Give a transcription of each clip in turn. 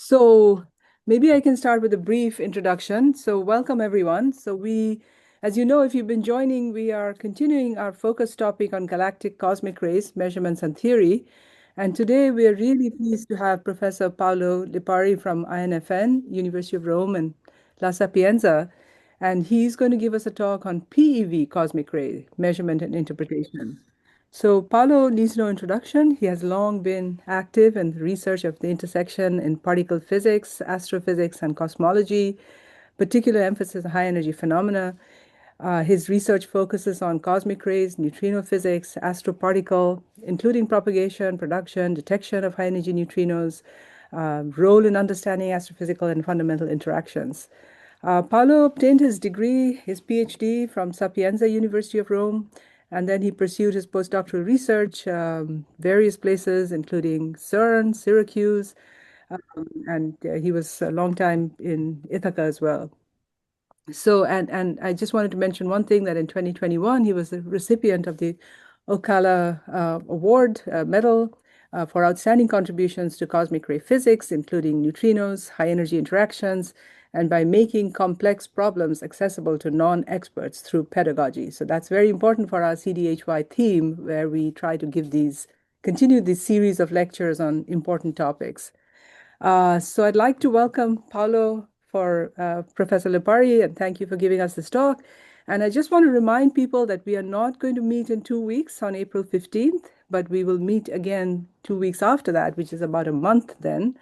So maybe I can start with a brief introduction. So welcome everyone. As you know, if you've been joining, we are continuing our focus topic on galactic cosmic rays, measurements and theory. And today we are really pleased to have Professor Paolo Lipari from INFN, University of Rome and La Sapienza. And he's going to give us a talk on PeV, cosmic ray, measurement and interpretation. So Paolo needs no introduction. He has long been active in the research of the intersection in particle physics, astrophysics, and cosmology, particular emphasis on high-energy phenomena. His research focuses on cosmic rays, neutrino physics, astroparticle, including propagation, production, detection of high-energy neutrinos, role in understanding astrophysical and fundamental interactions. Paolo obtained his degree, his PhD from Sapienza University of Rome, and then he pursued his postdoctoral research, various places, including CERN, Syracuse, and he was a long time in Ithaca as well. And I just wanted to mention one thing that in 2021, he was the recipient of the Ocala Award medal for outstanding contributions to cosmic ray physics, including neutrinos, high energy interactions, and by making complex problems accessible to non-experts through pedagogy. So that's very important for our CDHY theme, where we try to continue this series of lectures on important topics. So I'd like to welcome Paolo for Professor Lipari, and thank you for giving us this talk. And I just want to remind people that we are not going to meet in 2 weeks on April 15th, but we will meet again 2 weeks after that, which is about a month then.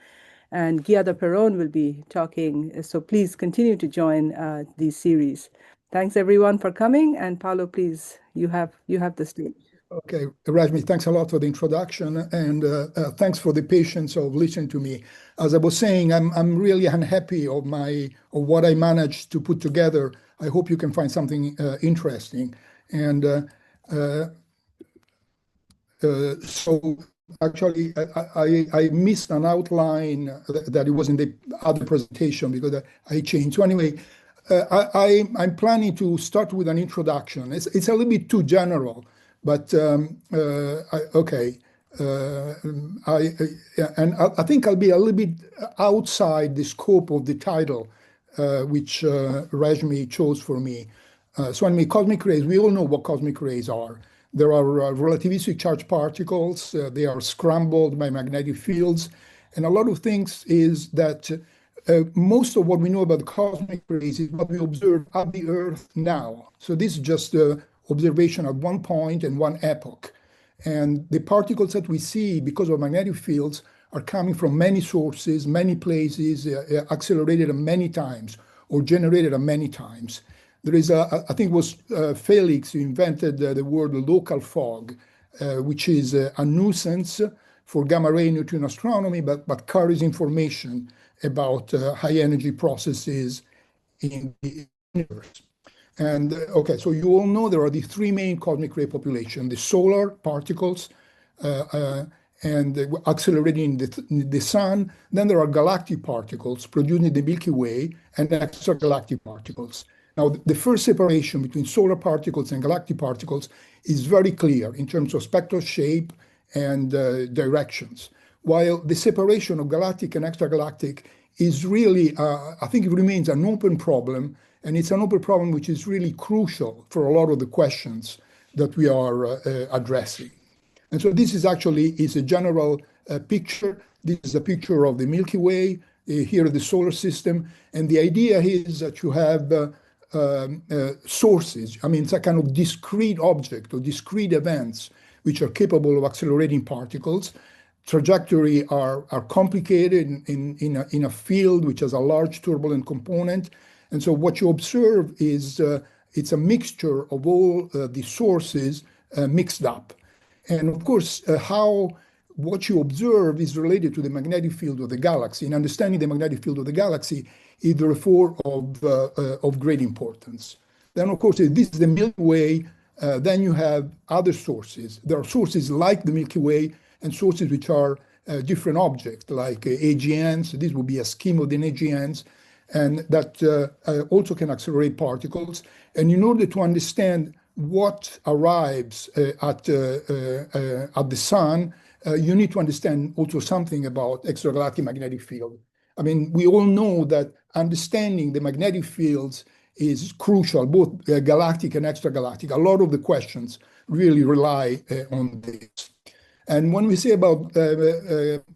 And Guiada Perron will be talking. So please continue to join these series. Thanks everyone for coming. And Paolo, please, you have the stage. Okay, Rajmi, thanks a lot for the introduction, and thanks for the patience of listening to me. As I was saying, I'm really unhappy of what I managed to put together. I hope you can find something interesting. And so actually, I missed an outline that it was in the other presentation because I changed. So anyway, I'm planning to start with an introduction. It's a little bit too general. But okay, I think I'll be a little bit outside the scope of the title, which Rajmi chose for me. So anyway, cosmic rays, we all know what cosmic rays are. There are relativistic charged particles. They are scrambled by magnetic fields. And a lot of things is that most of what we know about cosmic rays is what we observe at the Earth now. So this is just observation at one point and one epoch. And the particles that we see because of magnetic fields are coming from many sources, many places, accelerated many times or generated many times. There is I think it was Felix who invented the word local fog, which is a nuisance for gamma ray neutrino astronomy, but carries information about high energy processes in the universe. And okay, so you all know there are the three main cosmic ray populations: the solar particles and accelerating the sun. Then there are galactic particles produced in the Milky Way and extragalactic particles. Now, the first separation between solar particles and galactic particles is very clear in terms of spectral shape and directions, while the separation of galactic and extragalactic is really, I think it remains an open problem. And it's an open problem which is really crucial for a lot of the questions that we are addressing. And so this is a general picture. This is a picture of the Milky Way, here the solar system. And the idea is that you have sources. I mean, it's a kind of discrete object or discrete events which are capable of accelerating particles. Trajectory are complicated in a field which has a large turbulent component. And so what you observe is it's a mixture of all the sources mixed up. And of course, what you observe is related to the magnetic field of the galaxy. And understanding the magnetic field of the galaxy is therefore of great importance. Then, of course, if this is the Milky Way, then you have other sources. There are sources like the Milky Way and sources which are different objects, like AGNs. This would be a scheme of the AGNs. And that also can accelerate particles. And in order to understand what arrives at the sun, you need to understand also something about extragalactic magnetic field. I mean, we all know that understanding the magnetic fields is crucial, both galactic and extragalactic. A lot of the questions really rely on this. And when we say about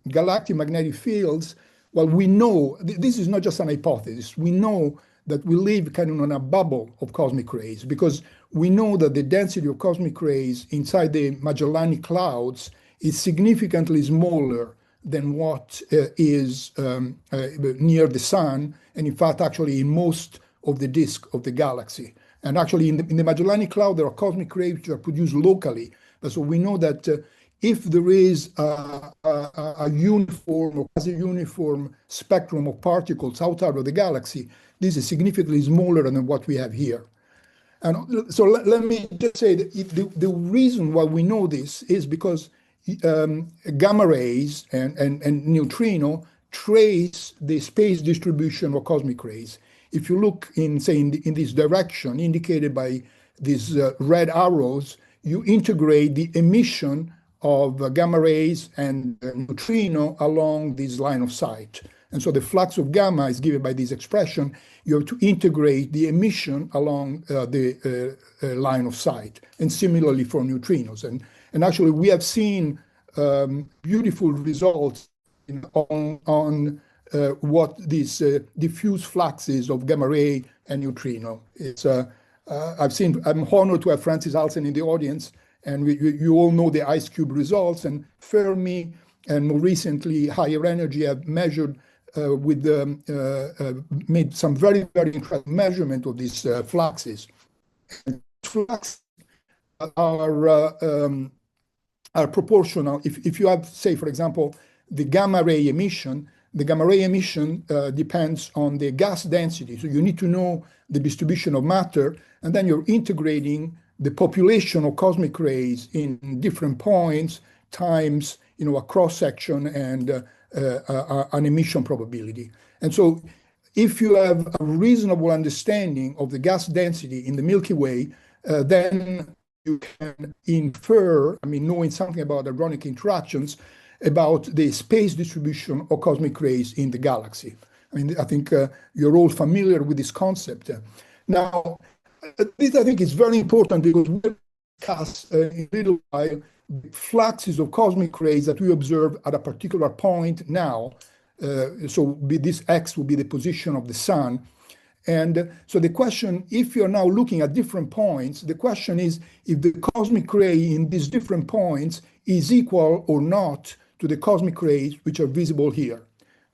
galactic magnetic fields, well, we know this is not just an hypothesis. We know that we live kind of on a bubble of cosmic rays, because we know that the density of cosmic rays inside the Magellanic Clouds is significantly smaller than what is near the sun, and in fact, actually in most of the disk of the galaxy. And actually in the Magellanic Cloud, there are cosmic rays which are produced locally. So we know that if there is a uniform or quasi-uniform spectrum of particles outside of the galaxy, this is significantly smaller than what we have here. And so let me just say that the reason why we know this is because gamma rays and neutrino trace the space distribution of cosmic rays. If you look in, say, in this direction indicated by these red arrows, you integrate the emission of gamma rays and neutrino along this line of sight. And so the flux of gamma is given by this expression. You have to integrate the emission along the line of sight, and similarly for neutrinos. And actually, we have seen beautiful results on what these diffuse fluxes of gamma ray and neutrino. It's I'm honored to have Francis Alsen in the audience, and you all know the IceCube results, and Fermi and more recently higher energy have measured made some very, very interesting measurement of these fluxes. Fluxes are proportional. If you have, say, for example, the gamma ray emission depends on the gas density. So you need to know the distribution of matter, and then you're integrating the population of cosmic rays in different points times, a cross section and an emission probability. And so if you have a reasonable understanding of the gas density in the Milky Way, then you can infer, knowing something about hadronic interactions, about the space distribution of cosmic rays in the galaxy. I think you're all familiar with this concept. Now, this I think is very important because we'll discuss in a little while the fluxes of cosmic rays that we observe at a particular point now. So this X will be the position of the sun. And so the question, if you're now looking at different points, the question is if the cosmic ray in these different points is equal or not to the cosmic rays which are visible here.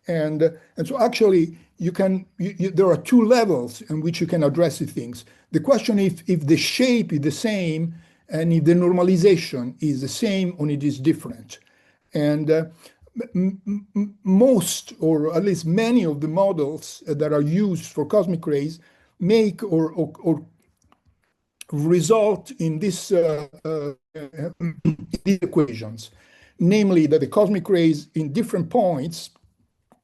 And so actually there are two levels in which you can address the things. The question if the shape is the same and if the normalization is the same or it is different. And most, or at least many of the models that are used for cosmic rays make or result in these equations, namely that the cosmic rays in different points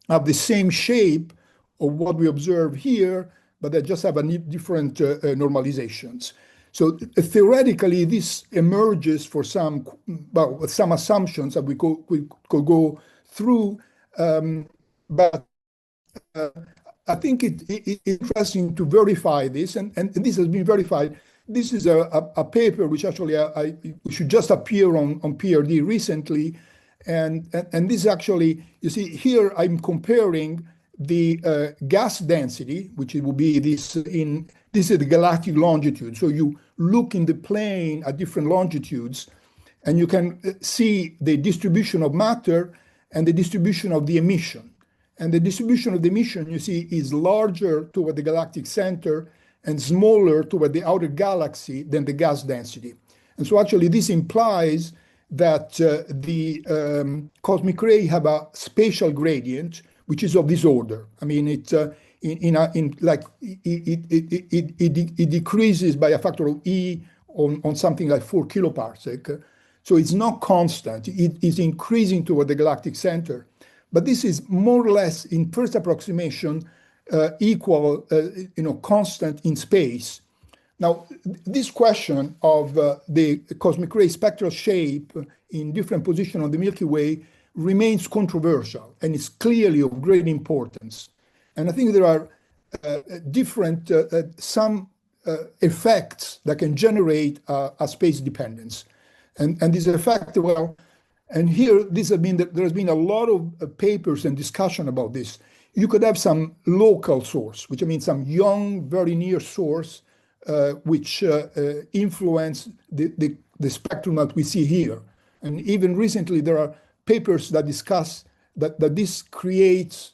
have the same shape of what we observe here, but they just have different normalizations. So theoretically, this emerges for some assumptions that we could go through, but I think it's interesting to verify this, and this has been verified. This is a paper which actually should just appear on PRD recently, and this actually, you see here I'm comparing the gas density, which it will be this is the galactic longitude. So you look in the plane at different longitudes, and you can see the distribution of matter and the distribution of the emission. And the distribution of the emission, you see, is larger toward the galactic center and smaller toward the outer galaxy than the gas density. And so actually this implies that the cosmic ray have a spatial gradient, which is of this order. It decreases by a factor of E on something like 4 kiloparsec. So it's not constant. It is increasing toward the galactic center. But this is more or less, in first approximation, equal, constant in space. Now, this question of the cosmic ray spectral shape in different positions on the Milky Way remains controversial and is clearly of great importance. And I think there are different, some effects that can generate a space dependence. And this effect, well, and here there has been a lot of papers and discussion about this. You could have some local source, which I mean some young, very near source, which influence the spectrum that we see here. And even recently, there are papers that discuss that this creates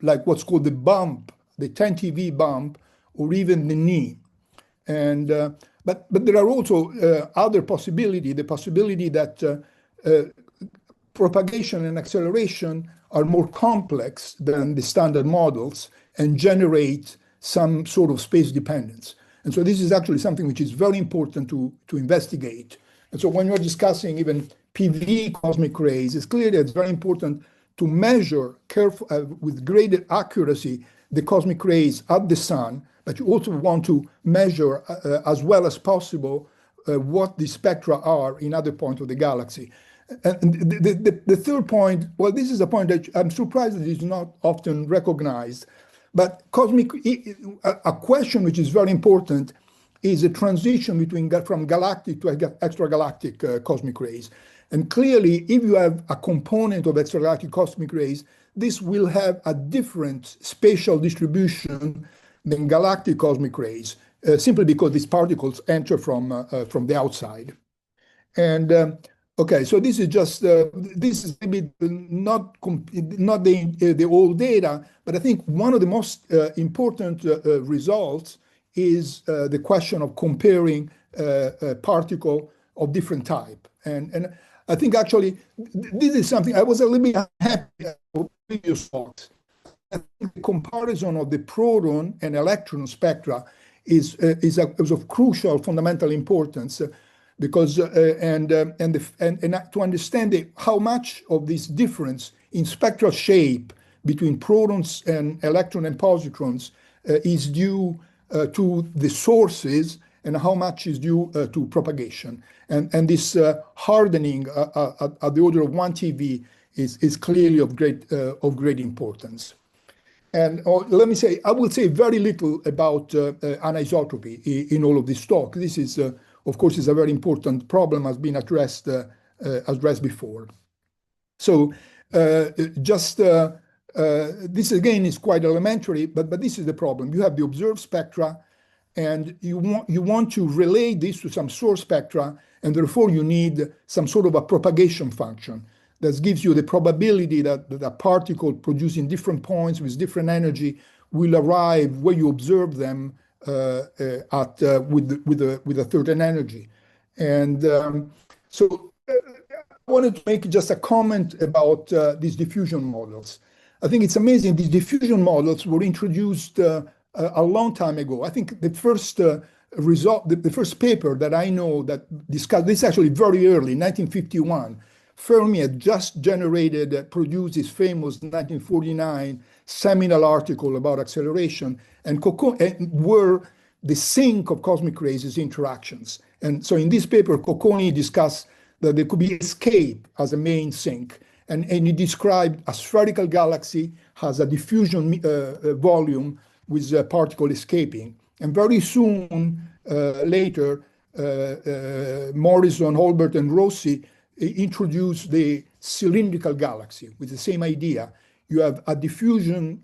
like what's called the bump, the 10 TeV bump, or even the knee. And but there are also other possibility, the possibility that propagation and acceleration are more complex than the standard models and generate some sort of space dependence. And so this is actually something which is very important to investigate. And so when you're discussing even PV cosmic rays, it's clear that it's very important to measure with greater accuracy the cosmic rays at the sun, but you also want to measure as well as possible what the spectra are in other points of the galaxy. And the third point, well, this is a point that I'm surprised that is not often recognized, but a question which is very important is a transition from galactic to extragalactic cosmic rays. And clearly, if you have a component of extragalactic cosmic rays, this will have a different spatial distribution than galactic cosmic rays, simply because these particles enter from the outside. And okay, so this is just this is maybe not the old data, but I think one of the most important results is the question of comparing a particle of different type. And I think actually this is something I was a little bit unhappy with previous talks. I think the comparison of the proton and electron spectra is of crucial fundamental importance. Because to understand how much of this difference in spectral shape between protons and electron and positrons is due to the sources and how much is due to propagation. And this hardening at the order of 1 TeV is clearly of great importance. And let me say, I will say very little about anisotropy in all of this talk. This is of course, is a very important problem, has been addressed before. So this again is quite elementary, but this is the problem. You have the observed spectra, and you want to relay this to some source spectra, and therefore you need some sort of a propagation function that gives you the probability that a particle produced in different points with different energy will arrive where you observe them with a certain energy. And so I wanted to make just a comment about these diffusion models. I think it's amazing. These diffusion models were introduced a long time ago. I think the first the first paper that I know that discussed this actually very early, 1951. Fermi had just produced his famous 1949 seminal article about acceleration, and were the sink of cosmic rays is interactions. And so in this paper, Cocconi discussed that there could be escape as a main sink. And he described a spherical galaxy has a diffusion volume with a particle escaping. And very soon later, Morrison, Holbert, and Rossi introduced the cylindrical galaxy with the same idea. You have a diffusion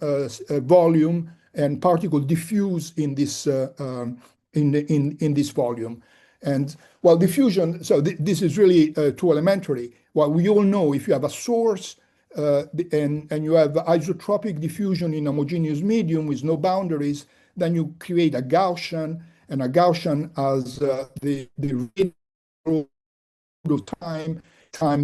volume and particle diffuse in this in this volume. And well, diffusion. So this is really too elementary. Well, we all know if you have a source and you have isotropic diffusion in a homogeneous medium with no boundaries, then you create a Gaussian, and a Gaussian as the rate of time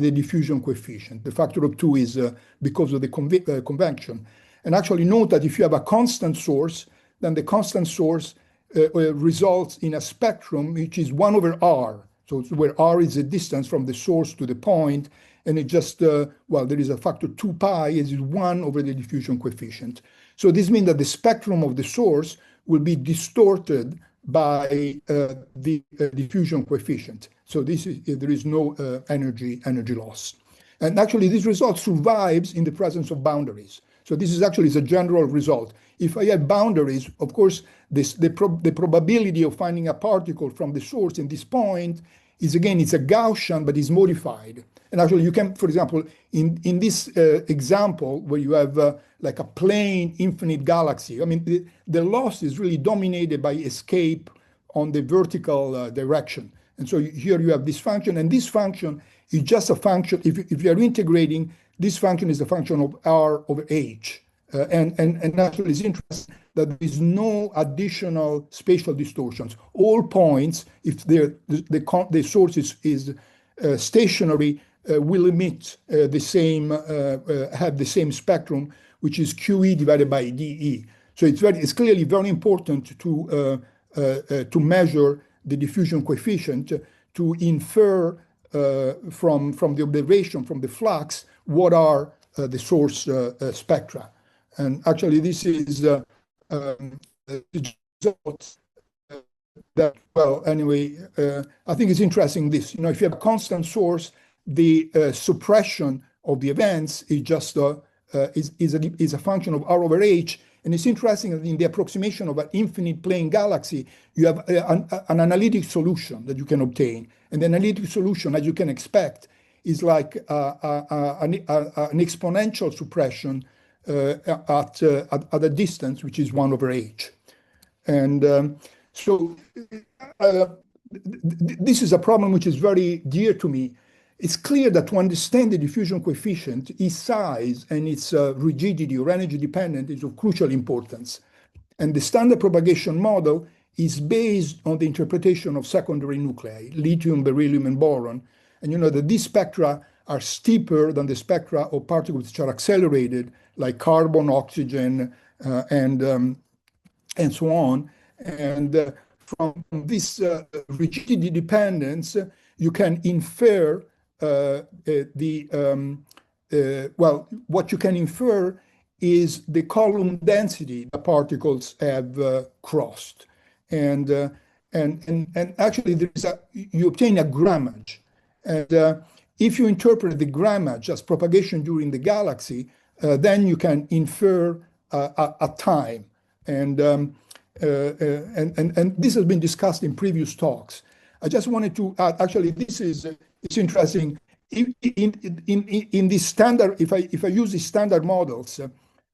the diffusion coefficient. The factor of 2 is because of the convection. And actually note that if you have a constant source, then the constant source results in a spectrum which is 1 over r. So where r is the distance from the source to the point, and it just, well, there is a factor 2 pi, is 1 over the diffusion coefficient. So this means that the spectrum of the source will be distorted by the diffusion coefficient. So this is, there is no energy loss. And actually, this result survives in the presence of boundaries. So this is actually a general result. If I have boundaries, of course, the probability of finding a particle from the source in this point is, again, it's a Gaussian, but it's modified. And actually, you can, for example, in this example where you have like a plain infinite galaxy, I mean, the loss is really dominated by escape on the vertical direction. And so here you have this function, and this function is just a function. If you are integrating, this function is a function of R over H. And actually, it's interesting that there is no additional spatial distortions. All points, if the source is stationary, will emit the same, have the same spectrum, which is QE divided by DE. So it's clearly very important to measure the diffusion coefficient to infer from the observation, from the flux, what are the source spectra. And actually, this is results that, well, anyway, I think it's interesting this. You know, if you have a constant source, the suppression of the events is just is a function of R over H. And it's interesting that in the approximation of an infinite plane galaxy, you have an analytic solution that you can obtain. And the analytic solution, as you can expect, is like an exponential suppression at a distance, which is 1 over H. And so this is a problem which is very dear to me. It's clear that to understand the diffusion coefficient, its size and its rigidity or energy dependent is of crucial importance. And the standard propagation model is based on the interpretation of secondary nuclei, lithium, beryllium, and boron. And you know that these spectra are steeper than the spectra of particles which are accelerated, like carbon, oxygen, and so on. And from this rigidity dependence, you can infer well, what you can infer is the column density the particles have crossed. And actually, you obtain a grammage. And if you interpret the grammage as propagation during the galaxy, then you can infer a time. And this has been discussed in previous talks. I just wanted to add, actually, this is it's interesting. In the standard, if I use the standard models,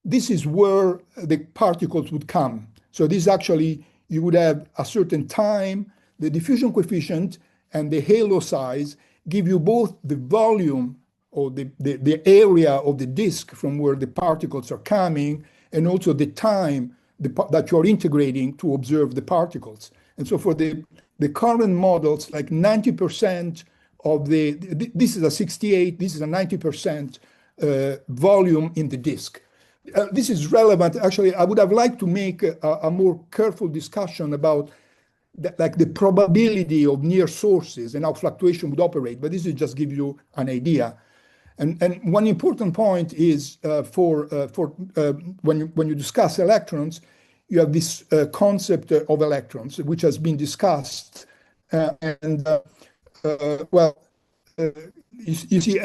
this is where the particles would come. So this actually, you would have a certain time, the diffusion coefficient and the halo size give you both the volume or the area of the disk from where the particles are coming, and also the time that you're integrating to observe the particles. And so for the current models, like 90% of this is a 68, this is a 90% volume in the disk. This is relevant. Actually, I would have liked to make a more careful discussion about the probability of near sources and how fluctuation would operate, but this is just give you an idea. And one important point is when you discuss electrons, you have this concept of electrons, which has been discussed. Well, you see,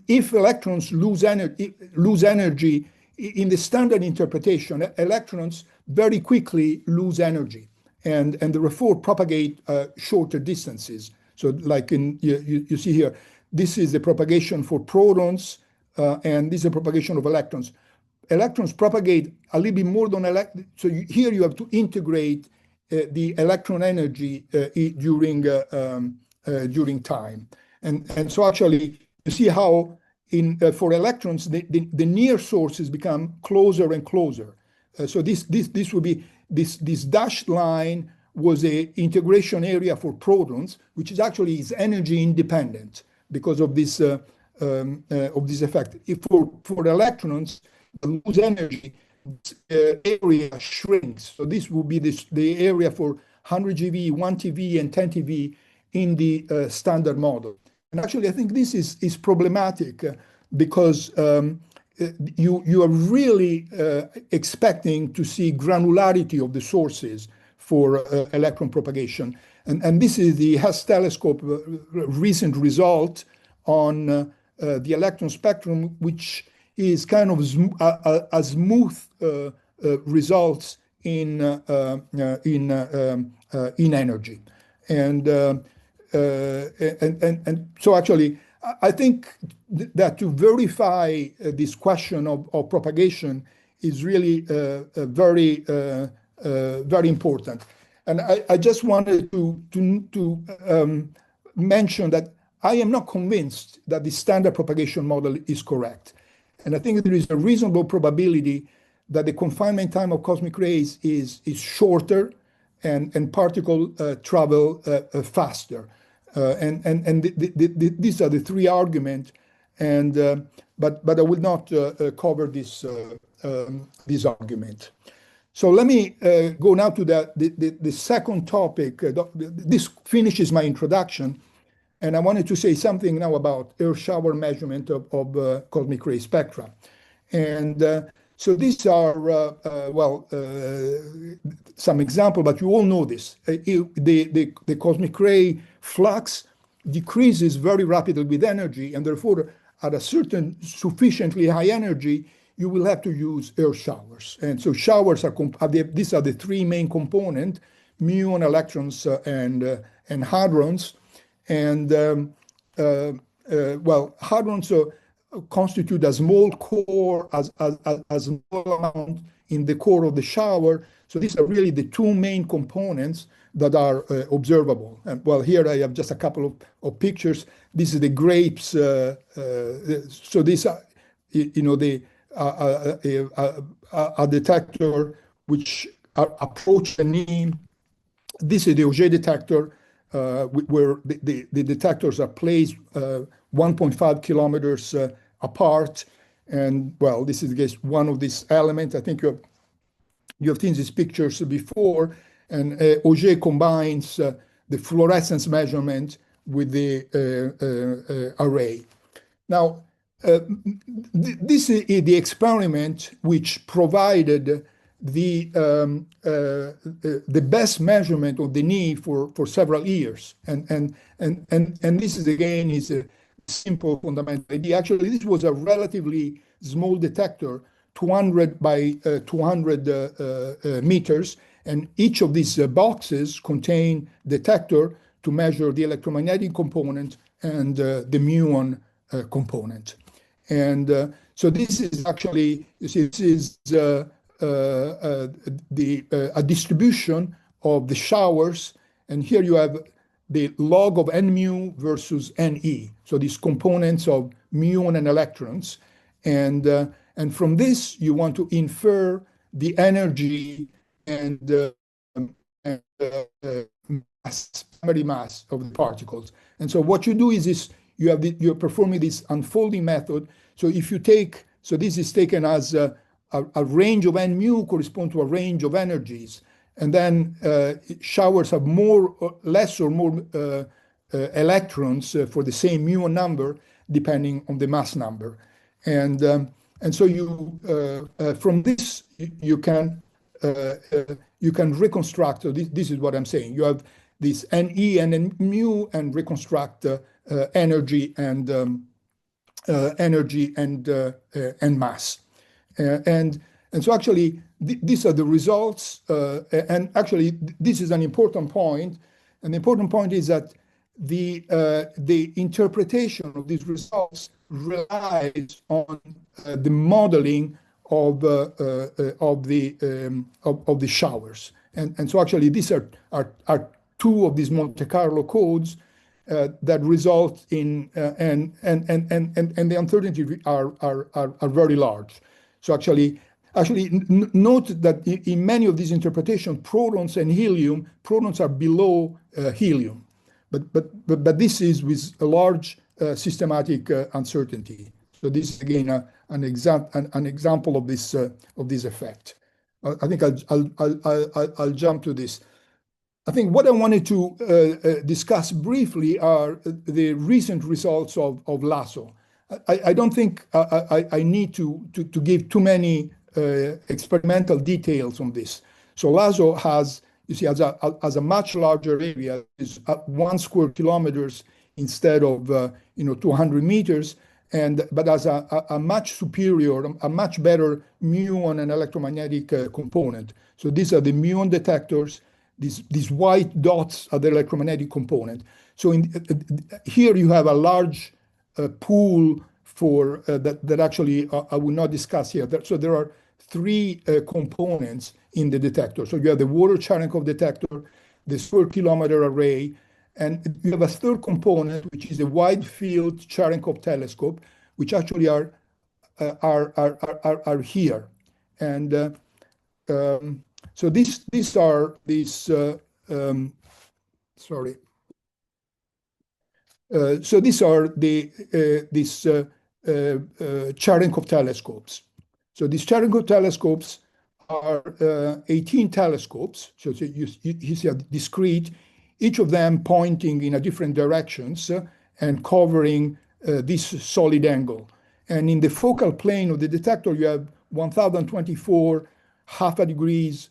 if electrons lose energy in the standard interpretation, electrons very quickly lose energy, and therefore propagate shorter distances. So, like you see here, this is the propagation for protons, and this is the propagation of electrons. Electrons propagate a little bit more than electrons. So here you have to integrate the electron energy during time. And so actually, you see how for electrons, the near sources become closer and closer. So this would be, this dashed line was a integration area for protons, which is actually energy independent because of this effect. If for electrons, lose energy, area shrinks. So this will be the area for 100 GeV, 1 TeV, and 10 TeV in the standard model. And actually, I think this is problematic because you are really expecting to see granularity of the sources for electron propagation. And this is the Hess telescope recent result on the electron spectrum, which is kind of a smooth results in energy. And so actually, I think that to verify this question of propagation is really very important. And I just wanted to mention that I am not convinced that the standard propagation model is correct. And I think there is a reasonable probability that the confinement time of cosmic rays is shorter and particle travel faster. These are the three arguments, but I will not cover this argument. So let me go now to the second topic. This finishes my introduction, and I wanted to say something now about Earth shower measurement of cosmic ray spectra. And so these are, some example, but you all know this. The cosmic ray flux decreases very rapidly with energy, and therefore at a certain sufficiently high energy, you will have to use Earth showers. And so showers these are the three main components: muon, electrons, and hadrons. And hadrons constitute a small core, a small amount in the core of the shower. So these are really the two main components that are observable. And well, here I have just a couple of pictures. This is the grapes. So these are, a detector which approach the near. This is the Auger detector, where the detectors are placed 1.5 kilometers apart. And well, this is just one of these elements. I think you have seen these pictures before. And Auger combines the fluorescence measurement with the array. Now, this is the experiment which provided the best measurement of the knee for several years. And this is again is a simple fundamental idea. Actually, this was a relatively small detector, 200 by 200 meters, and each of these boxes contain detector to measure the electromagnetic component and the muon component. And so this is actually, you see, this is a distribution of the showers, and here you have the log of n mu versus ne. So these components of muon and electrons, and from this you want to infer the energy and primary mass of the particles. And so what you do is you're performing this unfolding method. So if you take, so this is taken as a range of n mu correspond to a range of energies, and then showers have less or more electrons for the same muon number depending on the mass number, and so you from this you can reconstruct. So this is what I'm saying. You have this Ne and N mu and reconstruct energy and mass. And so actually, these are the results. And actually, this is an important point. An important point is that the interpretation of these results relies on the modeling of the showers. And so actually, these are two of these Monte Carlo codes that result in and the uncertainty are very large. So actually note that in many of these interpretations, protons and helium, protons are below helium, but this is with a large systematic uncertainty. So this is again an example of this effect. I think I'll jump to this. I think what I wanted to discuss briefly are the recent results of LASSO. I don't think I need to give too many experimental details on this. So LASSO has, you see, has a much larger area, is 1 square kilometers instead of 200 meters, but as a much superior, a much better muon and electromagnetic component. So these are the muon detectors. These white dots are the electromagnetic component. So here you have a large pool for that actually I will not discuss here. So there are three components in the detector. So you have the water Cherenkov detector, the square kilometer array, and you have a third component, which is a wide field Cherenkov telescope, which actually are here. And so these are these sorry. So these are these Cherenkov telescopes. So these Cherenkov telescopes are 18 telescopes. So you see a discrete, each of them pointing in a different directions and covering this solid angle. And in the focal plane of the detector, you have 1024 half a degrees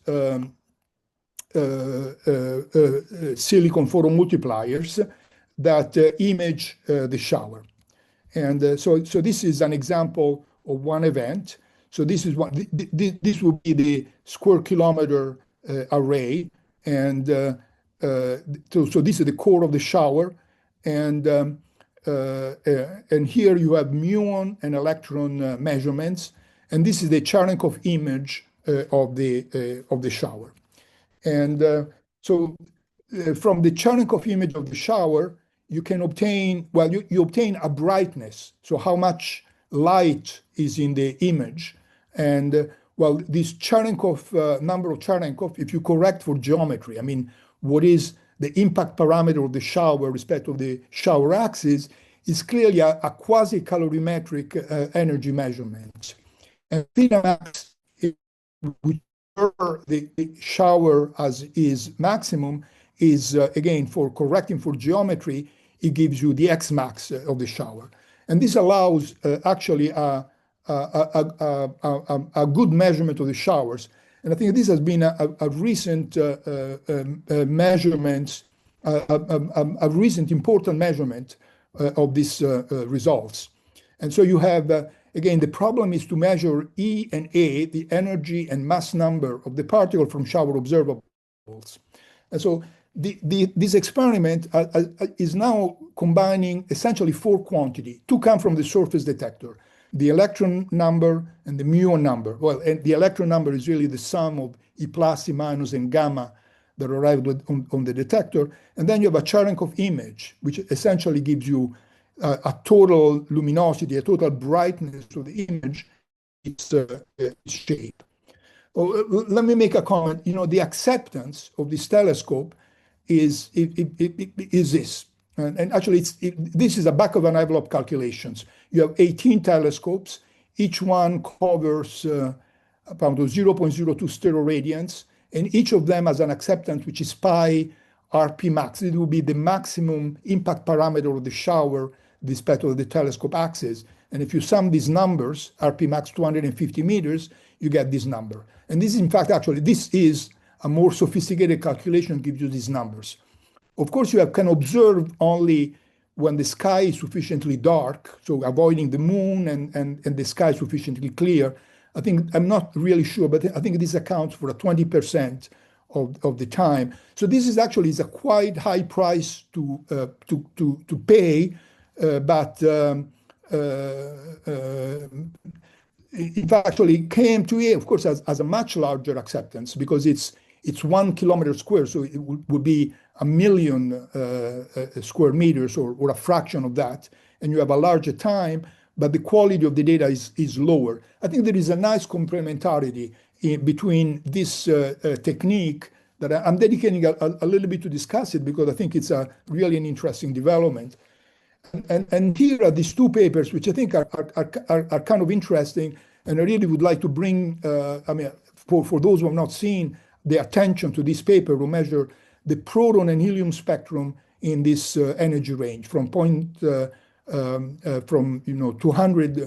silicon photomultipliers that image the shower. And so this is an example of one event. So this is one. This will be the square kilometer array, and so this is the core of the shower, and here you have muon and electron measurements, and this is the Cherenkov image of the shower. And so from the Cherenkov image of the shower, you can obtain, well, you obtain a brightness, so how much light is in the image. And well, this Cherenkov, number of Cherenkov, if you correct for geometry, I mean, what is the impact parameter of the shower with respect to the shower axis, is clearly a quasi-calorimetric energy measurement. And theta max, which the shower as is maximum, is again, for correcting for geometry, it gives you the X max of the shower. And this allows actually a good measurement of the showers. And I think this has been a recent measurement, a recent important measurement of these results. And so you have, again, the problem is to measure E and A, the energy and mass number of the particle from shower observables. And so this experiment is now combining essentially four quantities. Two come from the surface detector, the electron number and the muon number. Well, and the electron number is really the sum of E plus, E minus, and gamma that arrived on the detector. And then you have a Cherenkov image, which essentially gives you a total luminosity, a total brightness of the image, its shape. Let me make a comment. You know, the acceptance of this telescope is this. And actually, this is a back of an envelope calculations. You have 18 telescopes. Each one covers about 0.02 steroradians, and each of them has an acceptance which is pi RP max. It will be the maximum impact parameter of the shower with respect to the telescope axis. And if you sum these numbers, RP max 250 meters, you get this number. And this is, in fact, actually, this is a more sophisticated calculation gives you these numbers. Of course, you can observe only when the sky is sufficiently dark, so avoiding the moon and the sky is sufficiently clear. I'm not really sure, but I think this accounts for a 20% of the time. So this is actually a quite high price to pay, but it actually came to it, of course, as a much larger acceptance because it's 1 kilometer square, so it would be 1 million square meters or a fraction of that, and you have a larger time, but the quality of the data is lower. I think there is a nice complementarity between this technique that I'm dedicating a little bit to discuss it because I think it's really an interesting development. And here are these two papers, which I think are kind of interesting, and I really would like to bring, for those who have not seen, the attention to this paper to measure the proton and helium spectrum in this energy range from 200,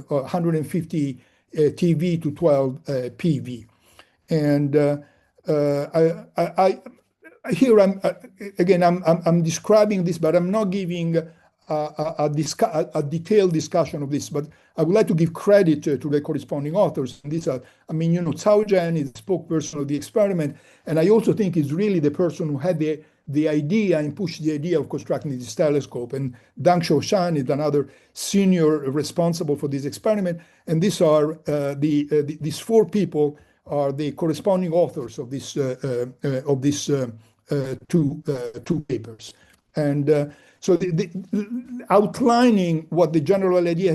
150 TeV to 12 PeV. And here I'm describing this, but I'm not giving a detailed discussion of this, but I would like to give credit to the corresponding authors. And these are, I mean, Cao Zhen is the spokesperson of the experiment, and I also think is really the person who had the idea and pushed the idea of constructing this telescope. And Dang Xiaoshan is another senior responsible for this experiment. And these are these four people are the corresponding authors of this two papers. And so outlining what the general idea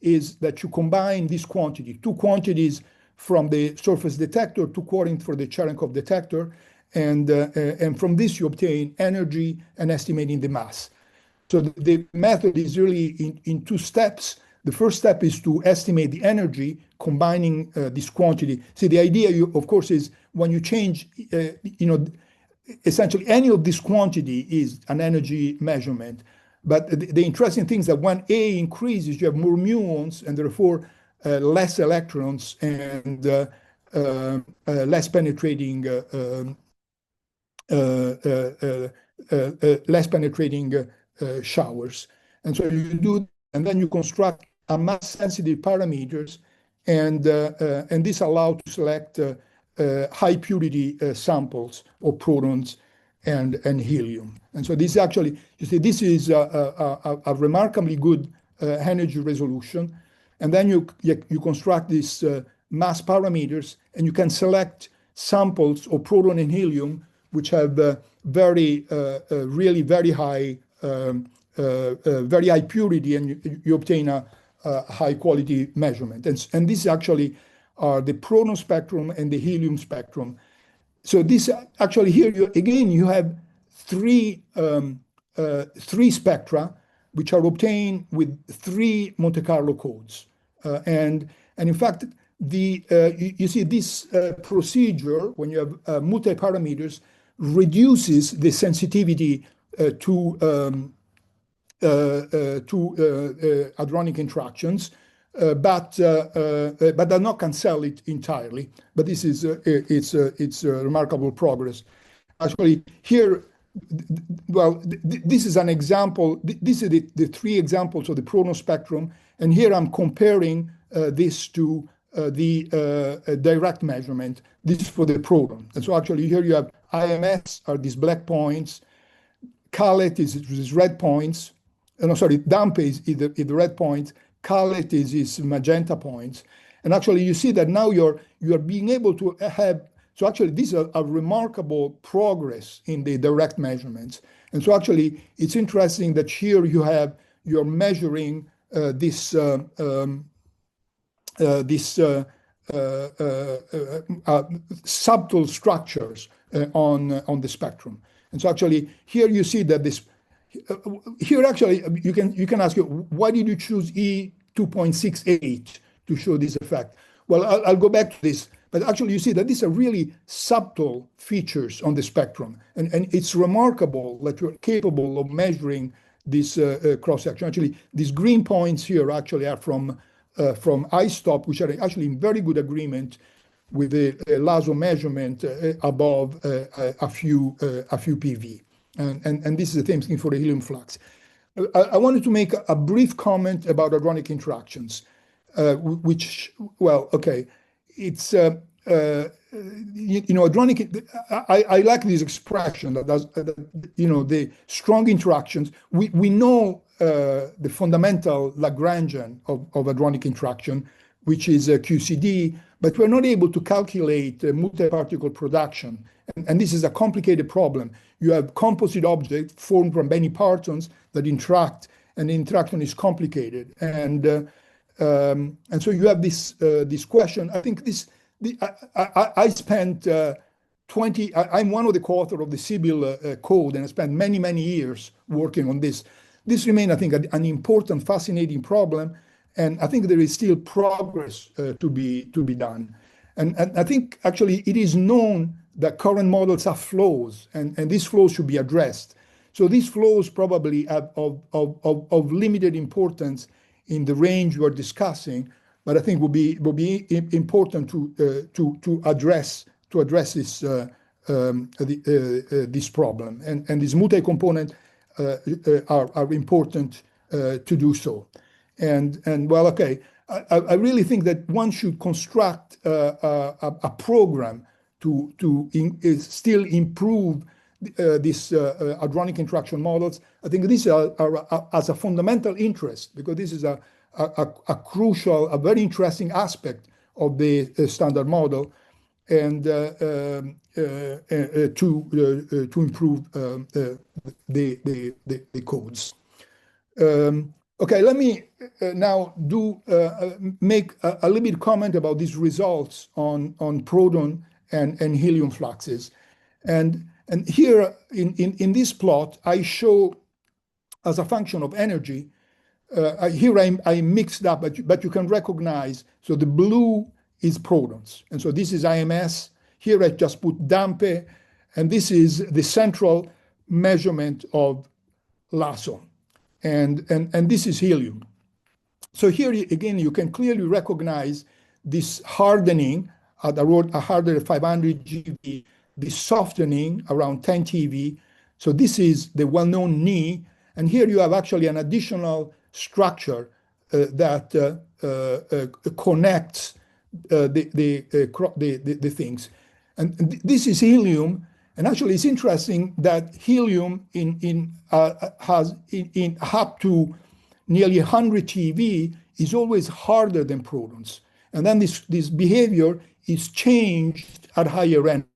is that you combine this quantity, two quantities from the surface detector, two quantities for the Cherenkov detector, and from this you obtain energy and estimating the mass. So the method is really in two steps. The first step is to estimate the energy combining this quantity. See, the idea, of course, is when you change, essentially any of this quantity is an energy measurement. But the interesting thing is that when A increases, you have more muons and therefore less electrons and less penetrating showers. And so you do, and then you construct a mass-sensitive parameters, and this allows to select high purity samples of protons and helium. And so this actually, you see, this is a remarkably good energy resolution. And then you construct these mass parameters, and you can select samples of proton and helium which have really very high purity, and you obtain a high quality measurement. And these actually are the proton spectrum and the helium spectrum. So this actually here you have three spectra which are obtained with three Monte Carlo codes, and in fact you see this procedure when you have multi-parameters reduces the sensitivity to hadronic interactions, but does not cancel it entirely. But this is it's a remarkable progress. Actually, here, well, this is an example. This is the three examples of the proton spectrum, and here I'm comparing this to the direct measurement. This is for the proton, and so actually here you have IMS are these black points, Calet is these red points. No, sorry, Dampe is the red points, Calet is these magenta points. And actually you see that now you're being able to have, so actually these are a remarkable progress in the direct measurements. And so actually it's interesting that here you're measuring subtle structures on the spectrum. And so actually here you see that this, here actually you can ask, why did you choose E2.68 to show this effect? Well, I'll go back to this, but actually you see that these are really subtle features on the spectrum, and it's remarkable that you're capable of measuring this cross-section. Actually, these green points here actually are from iStop, which are actually in very good agreement with the LASO measurement above a few PV. And this is the same thing for the helium flux. I wanted to make a brief comment about hadronic interactions, which, well, okay, it's, hadronic, I like this expression that does, the strong interactions. We know the fundamental Lagrangian of hadronic interaction, which is QCD, but we're not able to calculate multi-particle production. And this is a complicated problem. You have composite objects formed from many partons that interact, and the interaction is complicated. And so you have this question. I think I spent 20. I'm one of the co-authors of the Sybil code, and I spent many years working on this. This remains, I think, an important, fascinating problem, and I think there is still progress to be done. And I think actually it is known that current models have flaws, and these flaws should be addressed. So these flaws probably are of limited importance in the range you are discussing, but I think will be important to address this this problem. And this multi-component are important to do so. And well, okay, I really think that one should construct a program to still improve these hadronic interaction models. I think this are as a fundamental interest, because this is a crucial, a very interesting aspect of the standard model, and to improve the codes. Okay, let me now make a little bit comment about these results on proton and helium fluxes. And here in this plot, I show as a function of energy. Here I mixed up, but you can recognize, so the blue is protons. And so this is IMS. Here I just put dampe, and this is the central measurement of LASO. And this is helium. So here again, you can clearly recognize this hardening at a harder 500 GeV, the softening around 10 TeV. So this is the well-known knee. And here you have actually an additional structure that connects the things. And this is helium. And actually, it's interesting that helium has up to nearly 100 TeV is always harder than protons. And then this behavior is changed at higher energy.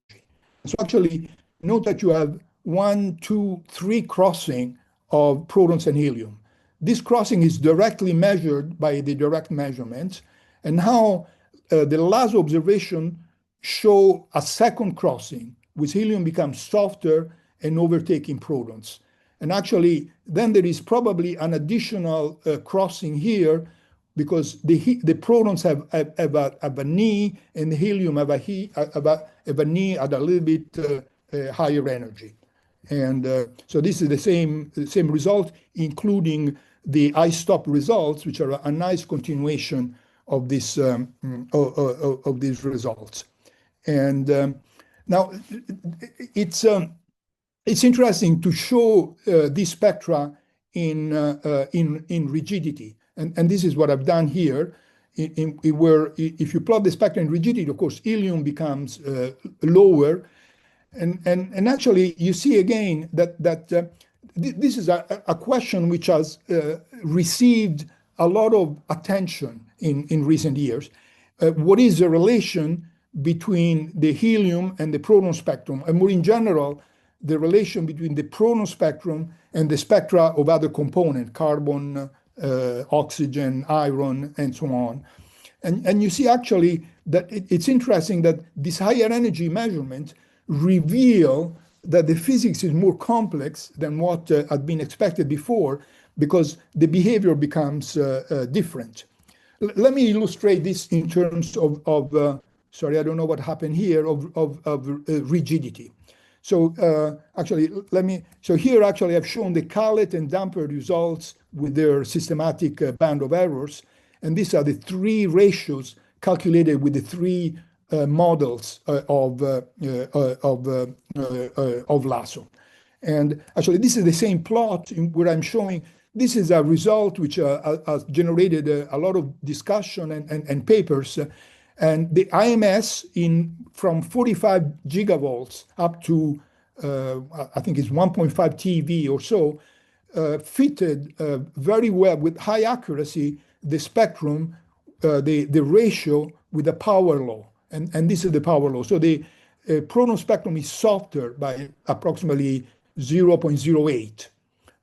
So actually, note that you have 1, 2, 3 crossing of protons and helium. This crossing is directly measured by the direct measurements. And now the last observation show a second crossing, with helium becomes softer and overtaking protons. And actually, then there is probably an additional crossing here, because the protons have a knee, and the helium have a knee at a little bit higher energy. And so this is the same result, including the I-stop results, which are a nice continuation of this of these results. And now it's interesting to show these spectra in rigidity, and this is what I've done here. Where if you plot the spectra in rigidity, of course, helium becomes lower, and actually you see again that this is a question which has received a lot of attention in recent years. What is the relation between the helium and the proton spectrum, and more in general, the relation between the proton spectrum and the spectra of other components, carbon, oxygen, iron, and so on. And you see actually that it's interesting that this higher energy measurement reveal that the physics is more complex than what had been expected before, because the behavior becomes different. Let me illustrate this in terms of sorry, I don't know what happened here, of rigidity. So actually, so here actually I've shown the Calet and damper results with their systematic band of errors. And these are the 3 ratios calculated with the 3 models of LASO. And actually, this is the same plot where I'm showing this is a result which has generated a lot of discussion and papers. And the IMS from 45 gigavolts up to, I think it's 1.5 TeV or so, fitted very well with high accuracy the spectrum, the ratio with the power law. And this is the power law. So the proton spectrum is softer by approximately 0.08.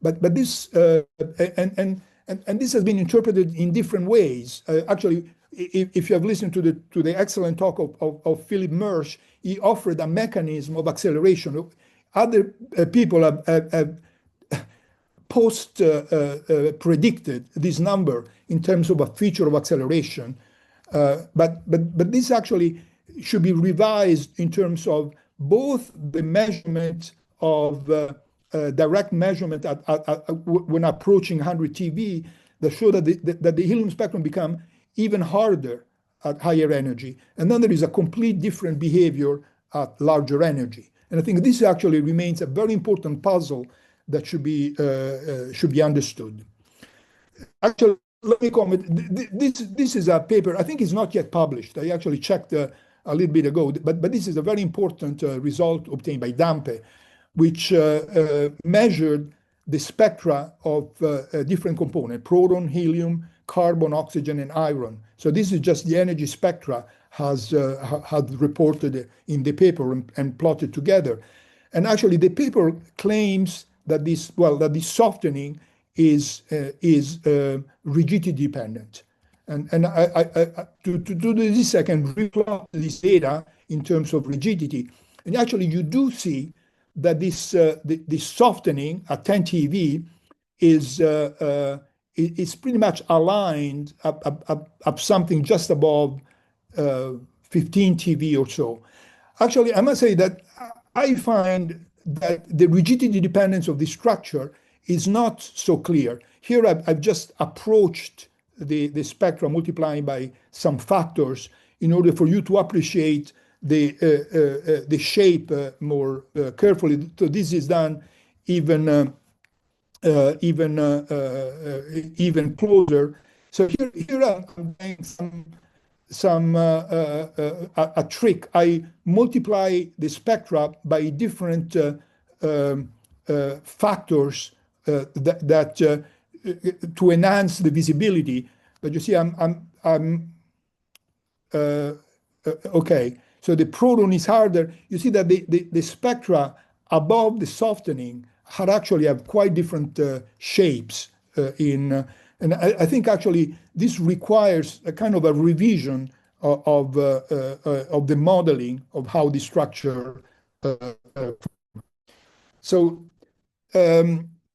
But this, and this has been interpreted in different ways. Actually, if you have listened to the excellent talk of Philip Mersch, he offered a mechanism of acceleration. Other people have predicted this number in terms of a feature of acceleration. But this actually should be revised in terms of both the measurement of direct measurement when approaching 100 TeV, that show that the helium spectrum become even harder at higher energy. And then there is a complete different behavior at larger energy. And I think this actually remains a very important puzzle that should be understood. Actually, let me comment. This is a paper. I think it's not yet published. I actually checked a little bit ago, but this is a very important result obtained by Dampe, which measured the spectra of different components: proton, helium, carbon, oxygen, and iron. So this is just the energy spectra had reported in the paper and plotted together. And actually, the paper claims that this softening is rigidity dependent. And to do this, I can replot this data in terms of rigidity. And actually, you do see that this softening at 10 TeV is pretty much aligned up something just above 15 TeV or so. Actually, I must say that I find that the rigidity dependence of the structure is not so clear. Here I've just approached the spectrum multiplying by some factors in order for you to appreciate the shape more carefully. So this is done even closer. So here I'm doing a trick. I multiply the spectra by different factors that to enhance the visibility. But you see, okay. So the proton is harder. You see that the spectra above the softening actually have quite different shapes and I think actually this requires a kind of a revision of the modeling of how the structure. So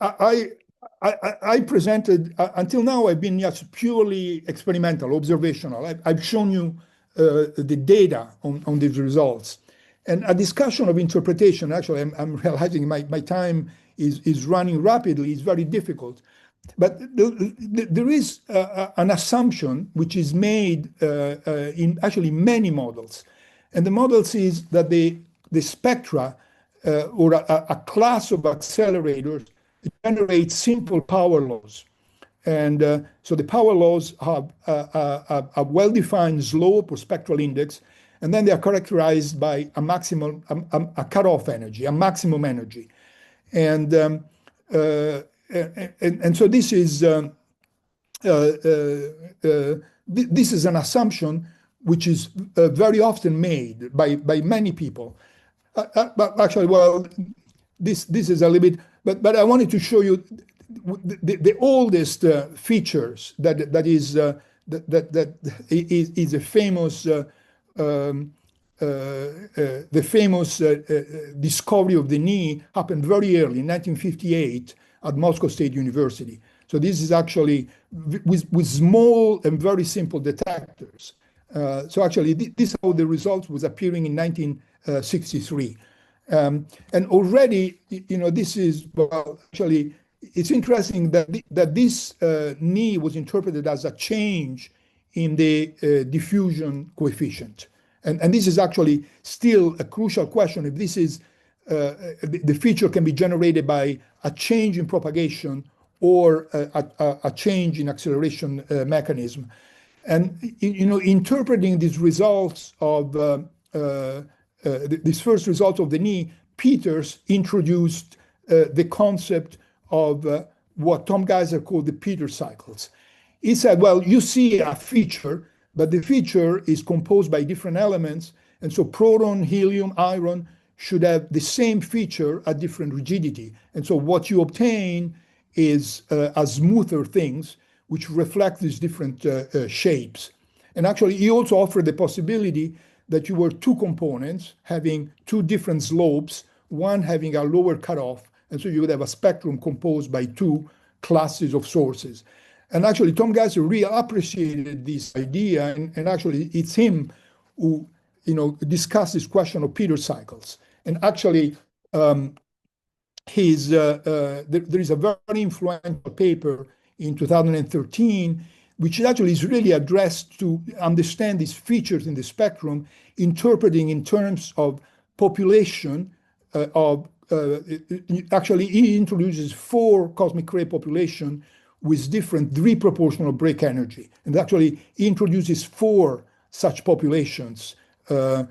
I presented until now. I've been just purely experimental, observational. I've shown you the data on these results, and a discussion of interpretation. Actually, I'm realizing my time is running rapidly. It's very difficult. But there is an assumption which is made in actually many models. And the models is that the spectra or a class of accelerators generate simple power laws. And so the power laws have a well-defined slope or spectral index, and then they are characterized by a maximum, a cutoff energy, a maximum energy. And so this is an assumption which is very often made by many people. But actually, well, this is a little bit. But I wanted to show you the oldest features that is a famous the famous discovery of the knee happened very early in 1958 at Moscow State University. So this is actually with small and very simple detectors. So actually, this is how the results was appearing in 1963. And already, this is, well, actually, it's interesting that this knee was interpreted as a change in the diffusion coefficient. And this is actually still a crucial question. If this is, the feature can be generated by a change in propagation or a change in acceleration mechanism. And, interpreting these results of this first result of the knee, Peters introduced the concept of what Tom Geiser called the Peters cycles. He said, well, you see a feature, but the feature is composed by different elements. And so proton, helium, iron should have the same feature at different rigidity. And so what you obtain is a smoother things, which reflect these different shapes. And actually, he also offered the possibility that you were two components having two different slopes, one having a lower cutoff. And so you would have a spectrum composed by two classes of sources. And actually, Tom Geiser really appreciated this idea. And actually, it's him who discussed this question of Peters cycles. And actually, there is a very influential paper in 2013, which actually is really addressed to understand these features in the spectrum, interpreting in terms of population of actually he introduces 4 cosmic ray population with different 3 proportional break energy. And actually he introduces 4 such populations to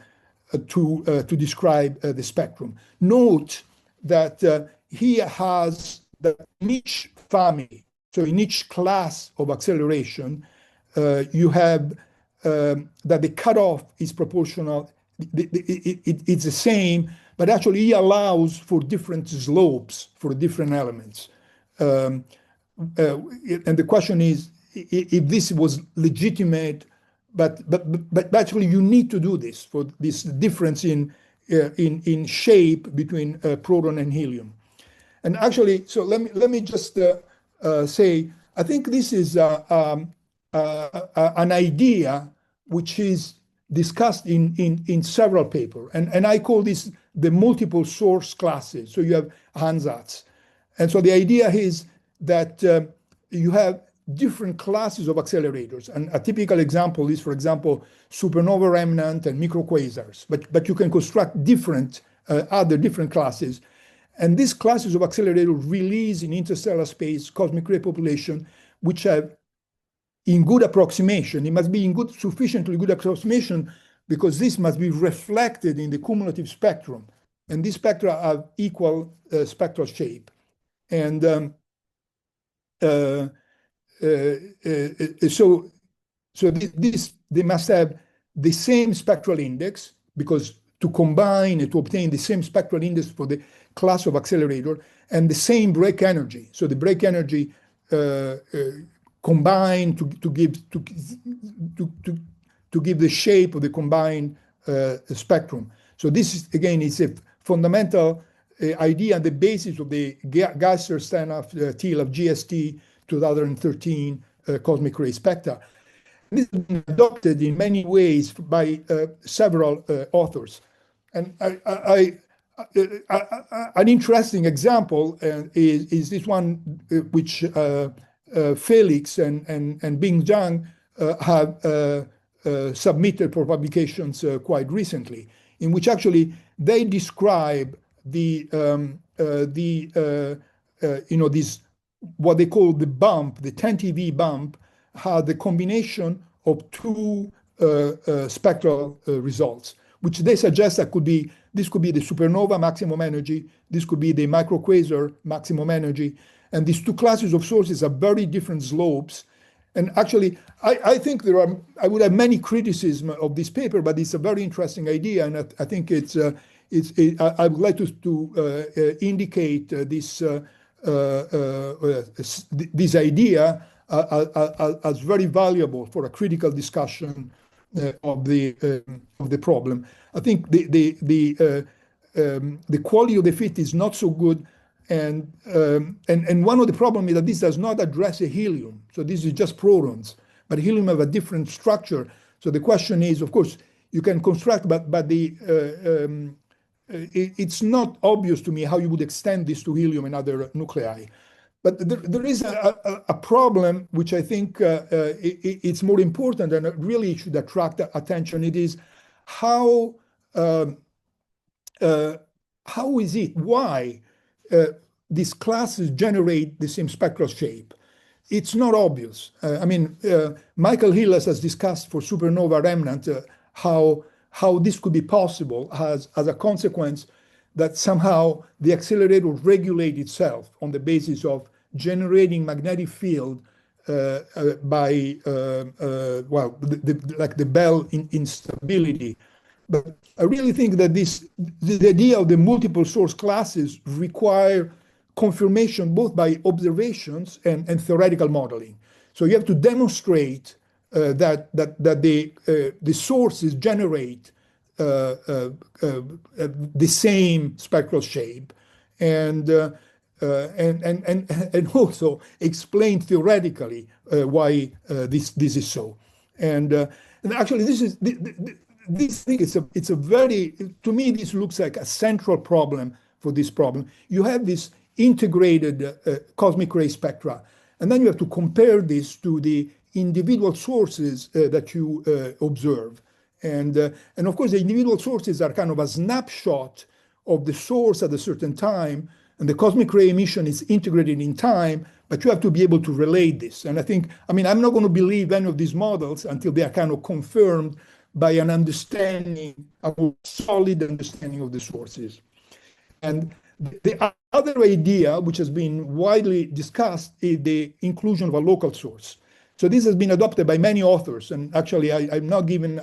describe the spectrum. Note that he has that in each family, so in each class of acceleration, you have that the cutoff is proportional. It's the same, but actually he allows for different slopes for different elements. And the question is if this was legitimate, but actually you need to do this for this difference in shape between proton and helium. And actually, so let me just say, I think this is an idea which is discussed in several papers, and I call this the multiple source classes. So you have ansatz, and so the idea is that you have different classes of accelerators, and a typical example is, for example, supernova remnant and microquasars. But you can construct different other different classes. And these classes of accelerators release in interstellar space cosmic ray population, which have in good approximation, it must be in good, sufficiently good approximation, because this must be reflected in the cumulative spectrum. And these spectra have equal spectral shape. And so they must have the same spectral index, because to combine and to obtain the same spectral index for the class of accelerator, and the same break energy. So the break energy combined to give the shape of the combined spectrum. So this is, again, is a fundamental idea and the basis of the Geisler-Steinhoff-Thiele GST 2013 cosmic ray spectra. This has been adopted in many ways by several authors. And an interesting example is this one which Felix and Bing Zhang have submitted for publications quite recently, in which actually they describe this what they call the bump, the 10 TeV bump, had the combination of 2 spectral results, which they suggest that this could be the supernova maximum energy, this could be the microquasar maximum energy, and these 2 classes of sources have very different slopes. And actually, I think I would have many criticisms of this paper, but it's a very interesting idea, and I think I would like to indicate this idea as very valuable for a critical discussion of the problem. I think the quality of the fit is not so good, and one of the problems is that this does not address a helium. So this is just protons, but helium have a different structure. So the question is, of course, you can construct, but it's not obvious to me how you would extend this to helium and other nuclei. But there is a problem which I think it's more important and it really should attract attention. It is how is it, why these classes generate the same spectral shape? It's not obvious. I mean, Michael Hillas has discussed for supernova remnant how this could be possible as a consequence that somehow the accelerator regulates itself on the basis of generating magnetic field by like the Bell instability. But I really think that the idea of the multiple source classes require confirmation both by observations and theoretical modeling. So you have to demonstrate that the sources generate the same spectral shape, and also explain theoretically why this is so. And actually, this thing it's a very, to me, this looks like a central problem for this problem. You have this integrated cosmic ray spectra, and then you have to compare this to the individual sources that you observe. And of course, the individual sources are kind of a snapshot of the source at a certain time, and the cosmic ray emission is integrated in time, but you have to be able to relate this. And I'm not going to believe any of these models until they are kind of confirmed by an understanding, a more solid understanding of the sources. And the other idea, which has been widely discussed, is the inclusion of a local source. So this has been adopted by many authors, and actually I'm not given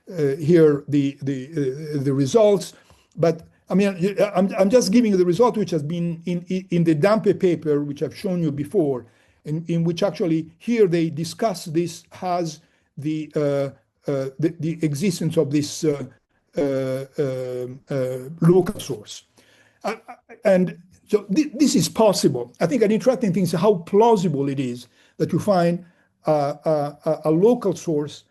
here the results, but I'm just giving you the result which has been in the Dampe paper, which I've shown you before, in which actually here they discuss this as the existence of this local source. And so this is possible. I think an interesting thing is how plausible it is that you find a local source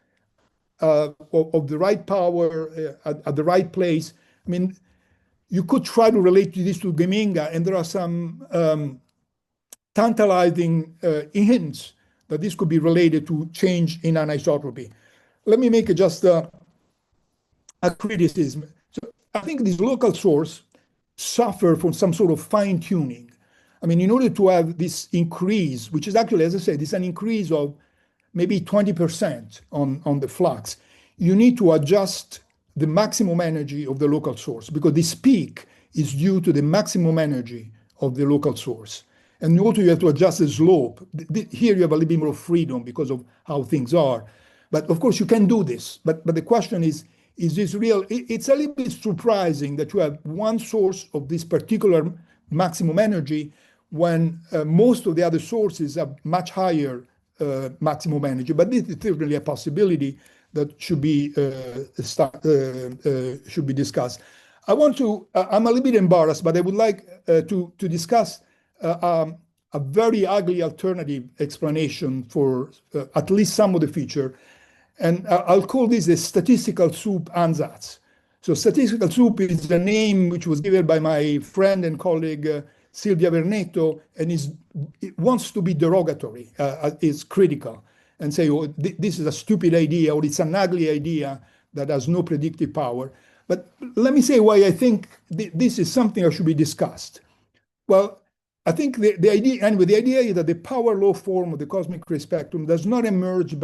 of the right power at the right place. I mean, you could try to relate this to Geminga, and there are some tantalizing hints that this could be related to change in anisotropy. Let me make just a criticism. So I think this local source suffer from some sort of fine-tuning. I mean, in order to have this increase, which is actually, as I said, it's an increase of maybe 20% on the flux, you need to adjust the maximum energy of the local source, because this peak is due to the maximum energy of the local source. And also you have to adjust the slope. Here you have a little bit more freedom because of how things are. But of course you can do this. But the question is this real? It's a little bit surprising that you have one source of this particular maximum energy when most of the other sources have much higher maximum energy. But this is certainly a possibility that should be discussed. I'm a little bit embarrassed, but I would like to discuss a very ugly alternative explanation for at least some of the feature. And I'll call this the statistical soup ansatz. So statistical soup is the name which was given by my friend and colleague Silvia Vernetto, and it wants to be derogatory, is critical, and say, oh, this is a stupid idea, or it's an ugly idea that has no predictive power. But let me say why I think this is something that should be discussed. Well, I think the idea is that the power law form of the cosmic ray spectrum does not emerge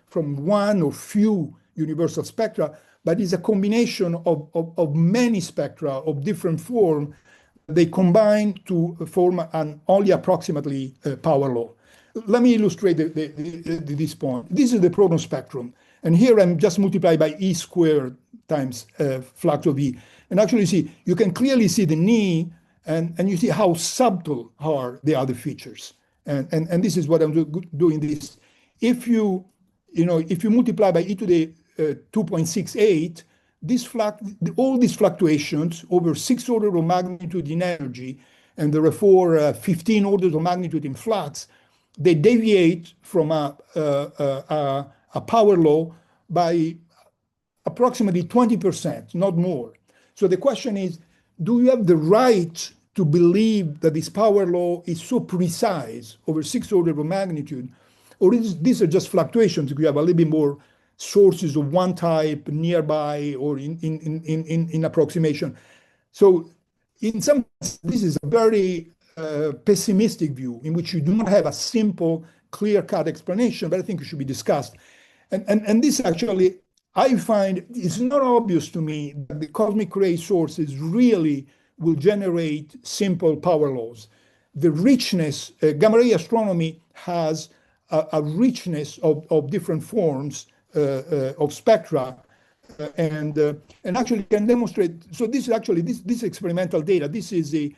from one or few universal spectra, but is a combination of many spectra of different form. They combine to form an only approximately power law. Let me illustrate this point. This is the proton spectrum. And here I'm just multiplied by E squared times flux of E. And actually you can clearly see the knee, and you see how subtle are the other features. And this is what I'm doing this. If you multiply by e to the 2.68, all these fluctuations over 6 orders of magnitude in energy, and therefore 15 orders of magnitude in flux, they deviate from a power law by approximately 20%, not more. So the question is, do you have the right to believe that this power law is so precise over 6 orders of magnitude, or these are just fluctuations? You have a little bit more sources of one type nearby or in approximation. So in some sense, this is a very pessimistic view in which you do not have a simple, clear-cut explanation, but I think it should be discussed. And this actually, I find it's not obvious to me that the cosmic ray sources really will generate simple power laws. The richness, gamma ray astronomy has a richness of different forms of spectra, and actually can demonstrate. So this is actually this experimental data. This is a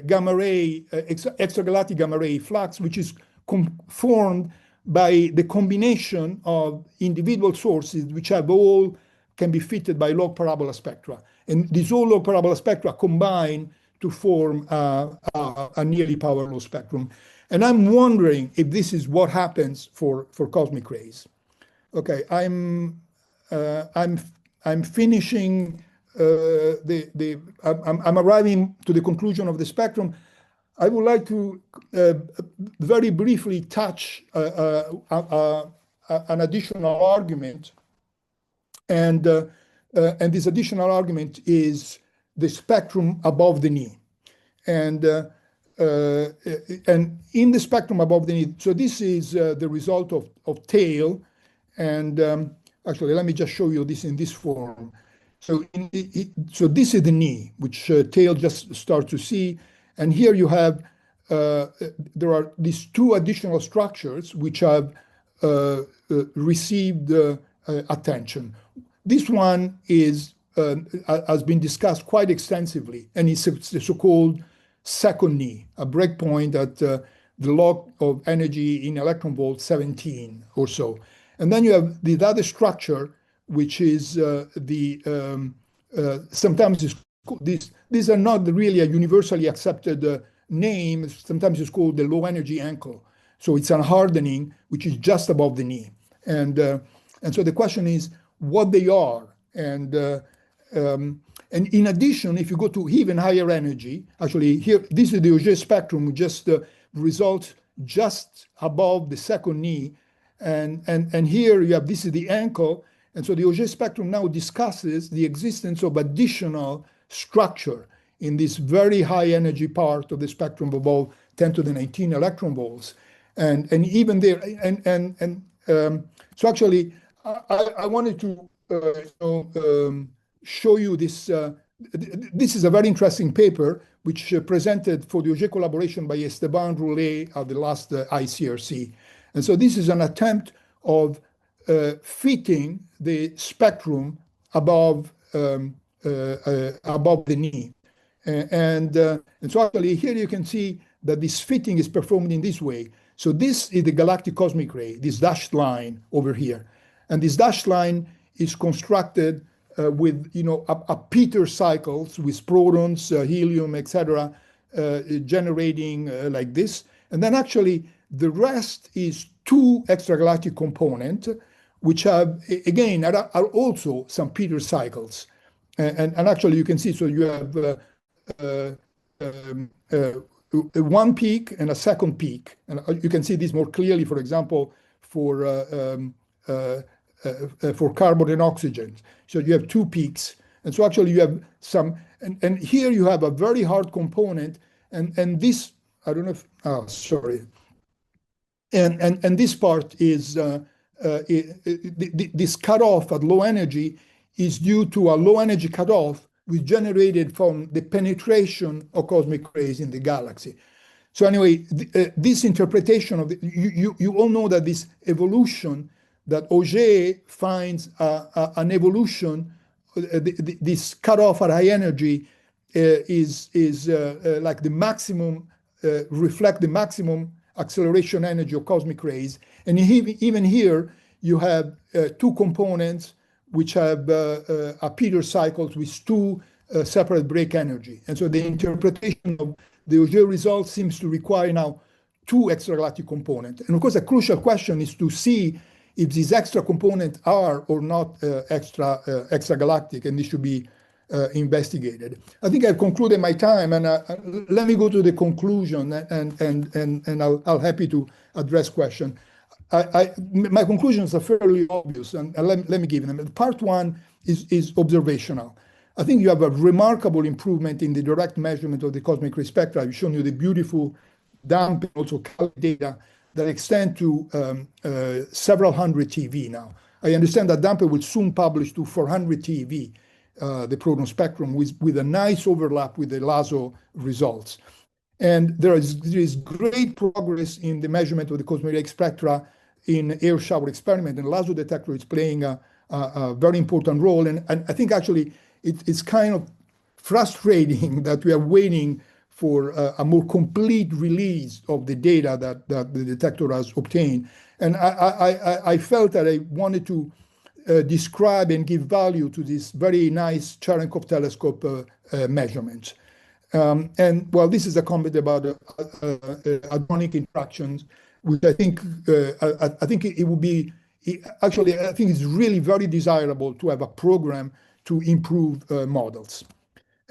gamma ray, extragalactic gamma ray flux, which is formed by the combination of individual sources which can be fitted by log parabola spectra. And these all log parabola spectra combine to form a nearly power law spectrum. And I'm wondering if this is what happens for cosmic rays. Okay, I'm finishing I'm arriving to the conclusion of the spectrum. I would like to very briefly touch an additional argument, and this additional argument is the spectrum above the knee. And in the spectrum above the knee, so this is the result of tail. And actually, let me just show you this in this form. So, so this is the knee, which tail just starts to see. And here you have, there are these two additional structures which have received attention. This one is has been discussed quite extensively, and it's the so-called second knee, a breakpoint at the log of energy in electron volt 17 or so. And then you have the other structure, which is sometimes these are not really a universally accepted name. Sometimes it's called the low energy ankle. So it's a hardening, which is just above the knee. And so the question is what they are. And in addition, if you go to even higher energy, actually here, this is the Auger spectrum, just results just above the second knee. And here you have, this is the ankle. And so the Auger spectrum now discusses the existence of additional structure in this very high energy part of the spectrum above 10 to the 19 electron volts. And even there, so actually, I wanted to show you this. This is a very interesting paper which presented for the Auger collaboration by Esteban Roulet at the last ICRC. And so this is an attempt of fitting the spectrum above the knee. And so actually here you can see that this fitting is performed in this way. So this is the galactic cosmic ray, this dashed line over here. And this dashed line is constructed with, a Peter cycles with protons, helium, etc., generating like this. And then actually the rest is two extragalactic components, which have, again, are also some Peter cycles. And actually you can see, so you have one peak and a second peak. And you can see this more clearly, for example, for carbon and oxygen. So you have two peaks. And so actually you have some, and here you have a very hard component. And this, I don't know if, sorry. And this part is, this cutoff at low energy is due to a low energy cutoff which generated from the penetration of cosmic rays in the galaxy. So anyway, this interpretation of you all know that this evolution, that Auger finds an evolution, this cutoff at high energy is like the maximum, reflect the maximum acceleration energy of cosmic rays. And even here, you have two components which have a Peter cycles with two separate break energy. And so the interpretation of the Auger result seems to require now two extragalactic components. And of course, a crucial question is to see if these extra components are or not extragalactic, and this should be investigated. I think I've concluded my time, and let me go to the conclusion, and I'll happy to address questions. My conclusions are fairly obvious, and let me give them. Part one is observational. I think you have a remarkable improvement in the direct measurement of the cosmic ray spectra. I've shown you the beautiful damping, also data that extend to several hundred TeV now. I understand that Dampe will soon publish to 400 TeV, the proton spectrum, with a nice overlap with the LASO results. And there is great progress in the measurement of the cosmic ray spectra in air shower experiment, and LASO detector is playing a very important role. And I think actually it's kind of frustrating that we are waiting for a more complete release of the data that the detector has obtained. And I felt that I wanted to describe and give value to this very nice Cherenkov telescope measurements. And well, this is a comment about hadronic interactions, which I think it would be, actually, I think it's really very desirable to have a program to improve models.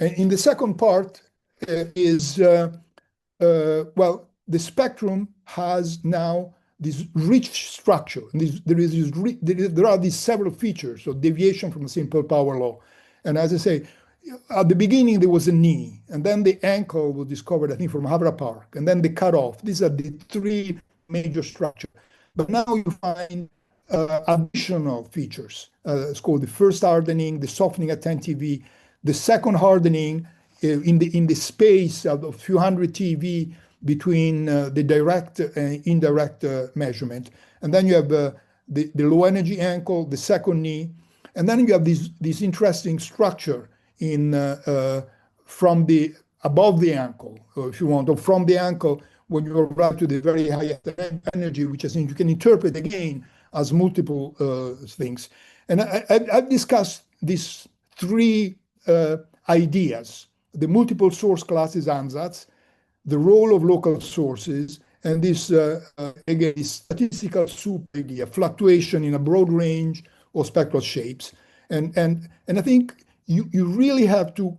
And in the second part is, well, the spectrum has now this rich structure. And there are these several features of deviation from the simple power law. And as I say, at the beginning there was a knee, and then the ankle was discovered, I think, from Havra Park, and then the cutoff. These are the three major structures. But now you find additional features. It's called the first hardening, the softening at 10 TV, the second hardening in the space of a few hundred TV between the direct and indirect measurement. And then you have the low energy ankle, the second knee, and then you have this interesting structure in from the above the ankle, if you want, or from the ankle when you arrive to the very high energy, which I think you can interpret again as multiple things. And I've discussed these three ideas: the multiple source classes ansatz, the role of local sources, and this again this statistical soup idea, fluctuation in a broad range of spectral shapes. And I think you really have to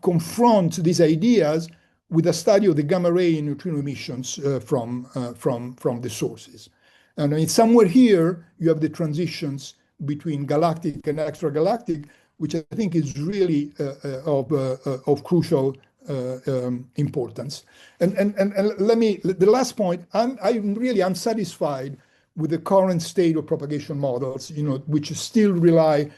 confront these ideas with a study of the gamma ray and neutrino emissions from the sources. And I mean, somewhere here you have the transitions between galactic and extragalactic, which I think is really of crucial importance. And let me, the last point, I'm really unsatisfied with the current state of propagation models, which still rely.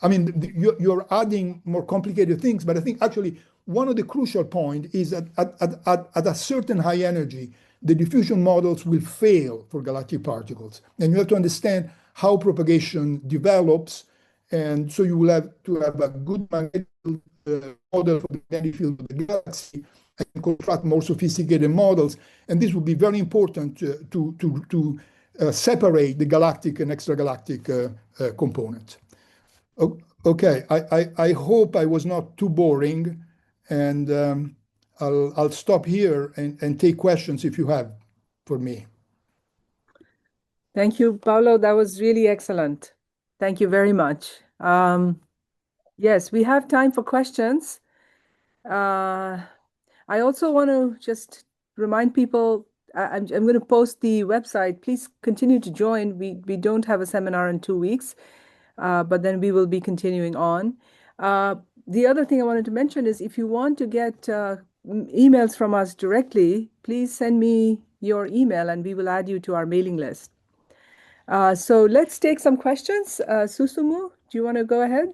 I mean, you're adding more complicated things, but I think actually one of the crucial points is that at a certain high energy, the diffusion models will fail for galactic particles. And you have to understand how propagation develops. And so you will have to have a good magnetic model for the magnetic field of the galaxy and construct more sophisticated models. And this will be very important to separate the galactic and extragalactic component. Okay, I hope I was not too boring, and I'll stop here and take questions if you have for me. Thank you, Paolo. That was really excellent. Thank you very much. Yes, we have time for questions. I also want to just remind people, I'm going to post the website. Please continue to join. We don't have a seminar in 2 weeks. But then we will be continuing on. The other thing I wanted to mention is if you want to get emails from us directly, please send me your email and we will add you to our mailing list. So let's take some questions. Susumu, do you want to go ahead?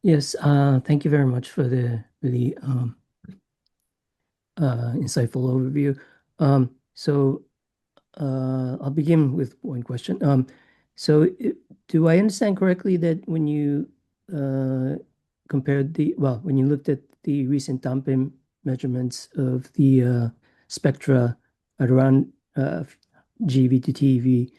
Yes, thank you very much for the really insightful overview. I'll begin with one question. So do I understand correctly that when you compared when you looked at the recent damping measurements of the spectra at around GeV to TeV,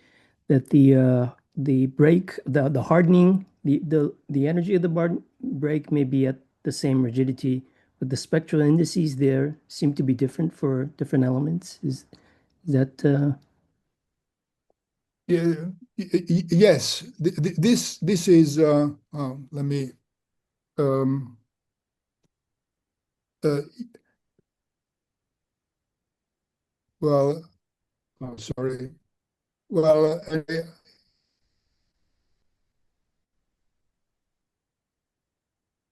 that the break, the hardening, the energy of the break may be at the same rigidity, but the spectral indices there seem to be different for different elements. Is that yes, this is let me well, sorry. Well,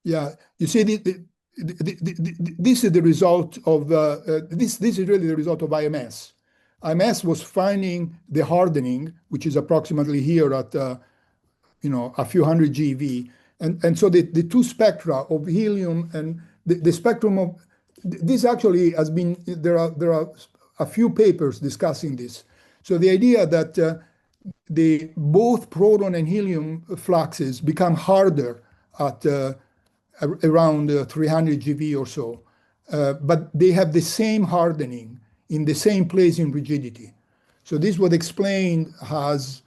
yeah, you see, this is the result of this is really the result of IMS. IMS was finding the hardening, which is approximately here at a few hundred GeV, and so the two spectra of helium and the spectrum of this actually has been there are a few papers discussing this. So the idea that the both proton and helium fluxes become harder at around 300 GeV or so, but they have the same hardening in the same place in rigidity. So this would explain as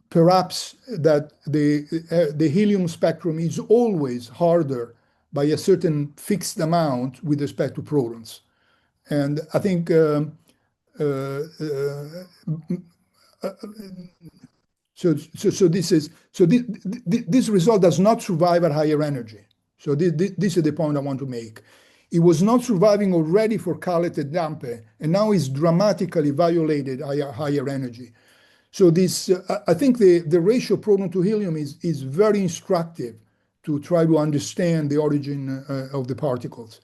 perhaps that the helium spectrum is always harder by a certain fixed amount with respect to protons. And I think this result does not survive at higher energy. So this is the point I want to make. It was not surviving already for Calet and Dampe, and now is dramatically violated at higher energy. So this, I think the ratio proton to helium is very instructive to try to understand the origin of the particles.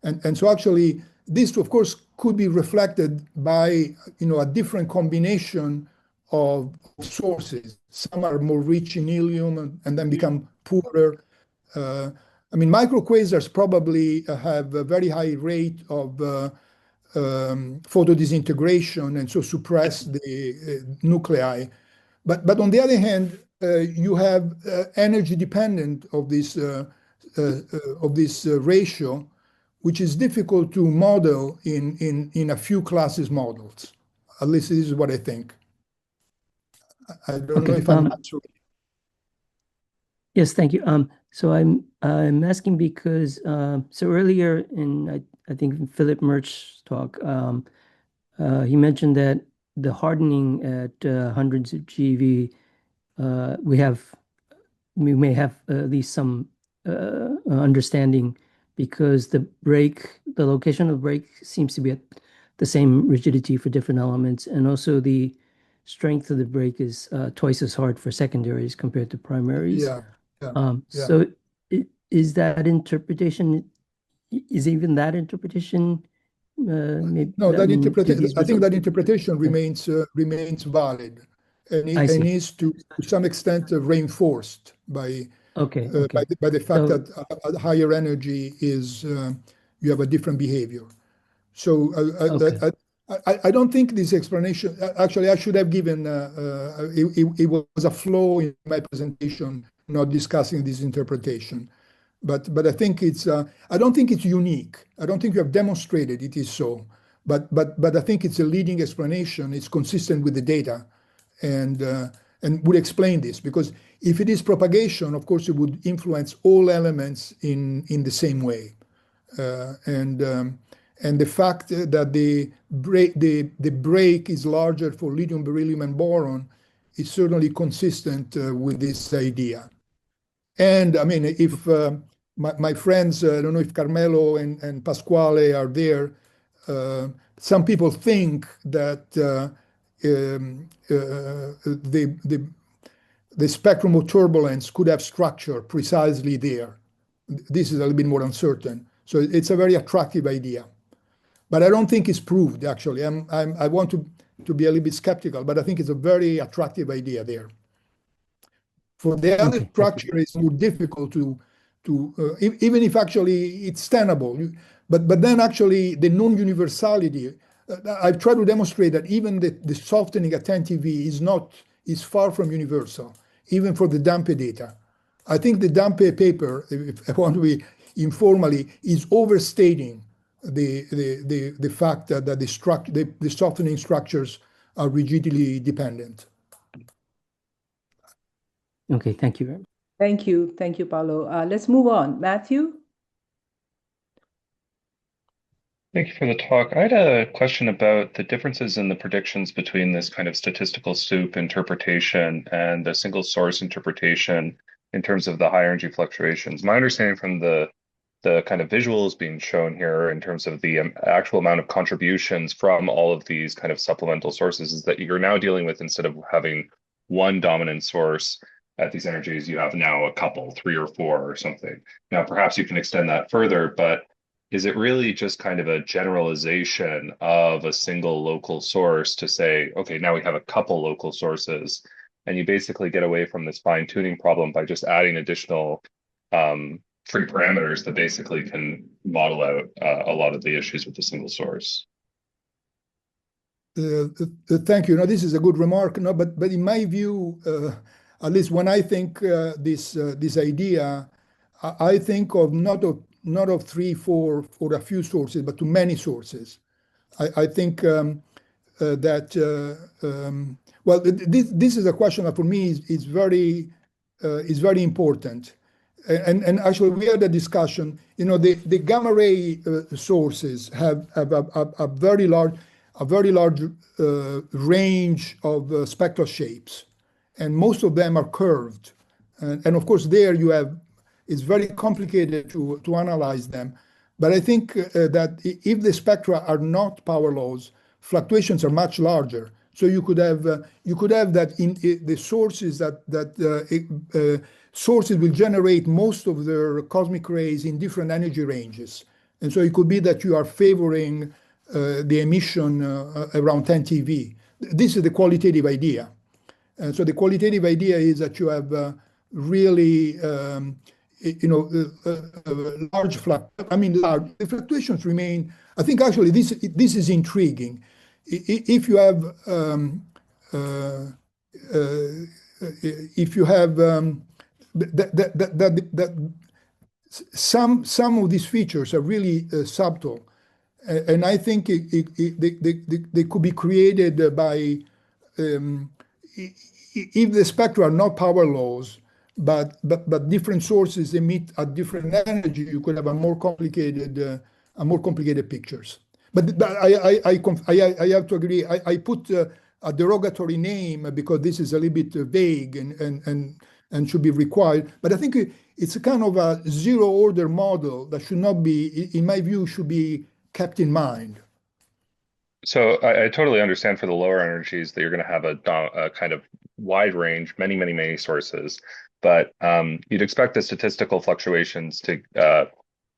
And so actually, this, of course, could be reflected by a different combination of sources. Some are more rich in helium and then become poorer. I mean, microquasars probably have a very high rate of photodisintegration and so suppress the nuclei. But on the other hand, you have energy dependent of this ratio, which is difficult to model in a few classes models. At least this is what I think. I don't know if I'm answering. Yes, thank you. So I'm asking because so earlier in I think Philip Murch's talk, he mentioned that the hardening at hundreds of GeV, we may have at least some understanding because the location of break seems to be at the same rigidity for different elements, and also the strength of the break is twice as hard for secondaries compared to primaries. So is that interpretation? Is even that interpretation? No, I think that interpretation remains valid, and it needs to some extent reinforced by the fact that at higher energy is you have a different behavior. So I don't think this explanation. Actually, I should have given. It was a flaw in my presentation, not discussing this interpretation. But I think it's. I don't think it's unique. I don't think you have demonstrated it is so. But I think it's a leading explanation. It's consistent with the data, and would explain this, because if it is propagation, of course, it would influence all elements in the same way, and the fact that the break is larger for lithium, beryllium, and boron is certainly consistent with this idea. And I mean, if my friends, I don't know if Carmelo and Pasquale are there, some people think that the spectrum of turbulence could have structure precisely there. This is a little bit more uncertain. So it's a very attractive idea. But I don't think it's proved, actually. I want to be a little bit skeptical, but I think it's a very attractive idea there. For the other structure, it's more difficult to even if actually it's tenable. But then actually the non-universality, I've tried to demonstrate that even the softening at 10 TeV is far from universal, even for the Dampe data. I think the Dampe paper, if I want to be informally, is overstating the fact that the softening structures are rigidly dependent. Okay, thank you. Thank you, Paolo. Let's move on. Matthew? Thank you for the talk. I had a question about the differences in the predictions between this kind of statistical soup interpretation and the single source interpretation in terms of the high energy fluctuations. My understanding from the kind of visuals being shown here in terms of the actual amount of contributions from all of these kind of supplemental sources is that you're now dealing with, instead of having one dominant source at these energies, you have now a couple, 3 or 4 or something. Now, perhaps you can extend that further, but is it really just kind of a generalization of a single local source to say, okay, now we have a couple local sources, and you basically get away from this fine-tuning problem by just adding additional free parameters that basically can model out a lot of the issues with the single source? Thank you. No, this is a good remark. No, but in my view, at least when I think this idea, I think of not of 3, 4, or a few sources, but to many sources. I think that well, this is a question that for me is very important. And actually, we had a discussion. The gamma ray sources have a very large range of spectral shapes, and most of them are curved. And of course, there you have. It's very complicated to analyze them. But I think that if the spectra are not power laws, fluctuations are much larger. So you could have that in the sources sources will generate most of their cosmic rays in different energy ranges. And so it could be that you are favoring the emission around 10 TeV. This is the qualitative idea. And so the qualitative idea is that you have really, large the fluctuations remain. I think actually this is intriguing. If you have some of these features are really subtle, and I think they could be created by if the spectra are not power laws, but different sources emit at different energy, you could have a more complicated pictures. But I have to agree. I put a derogatory name because this is a little bit vague and should be required. But I think it's a kind of a zero order model that should not be, in my view, should be kept in mind. So I totally understand for the lower energies that you're going to have a kind of wide range, many sources, but you'd expect the statistical fluctuations to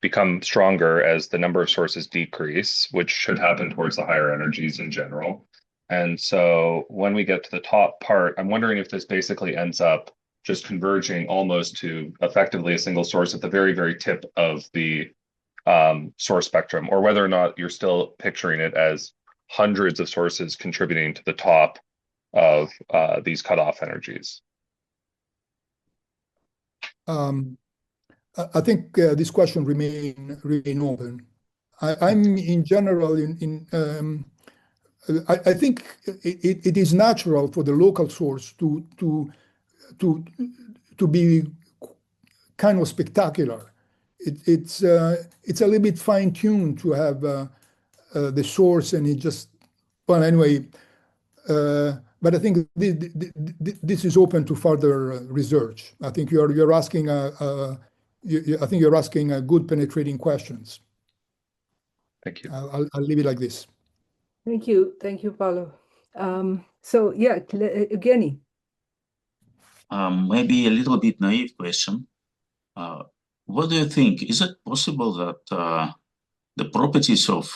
become stronger as the number of sources decrease, which should happen towards the higher energies in general. And so when we get to the top part, I'm wondering if this basically ends up just converging almost to effectively a single source at the very tip of the source spectrum, or whether or not you're still picturing it as hundreds of sources contributing to the top of these cutoff energies. I think this question remain open. I'm in general I think it is natural for the local source to be kind of spectacular. It's a little bit fine-tuned to have the source, and it just, well, anyway. But I think this is open to further research. I think you're asking I think you're asking good penetrating questions. Thank you. I'll leave it like this. Thank you, Paolo. So yeah, Evgeny. Maybe a little bit naive question. What do you think? Is it possible that the properties of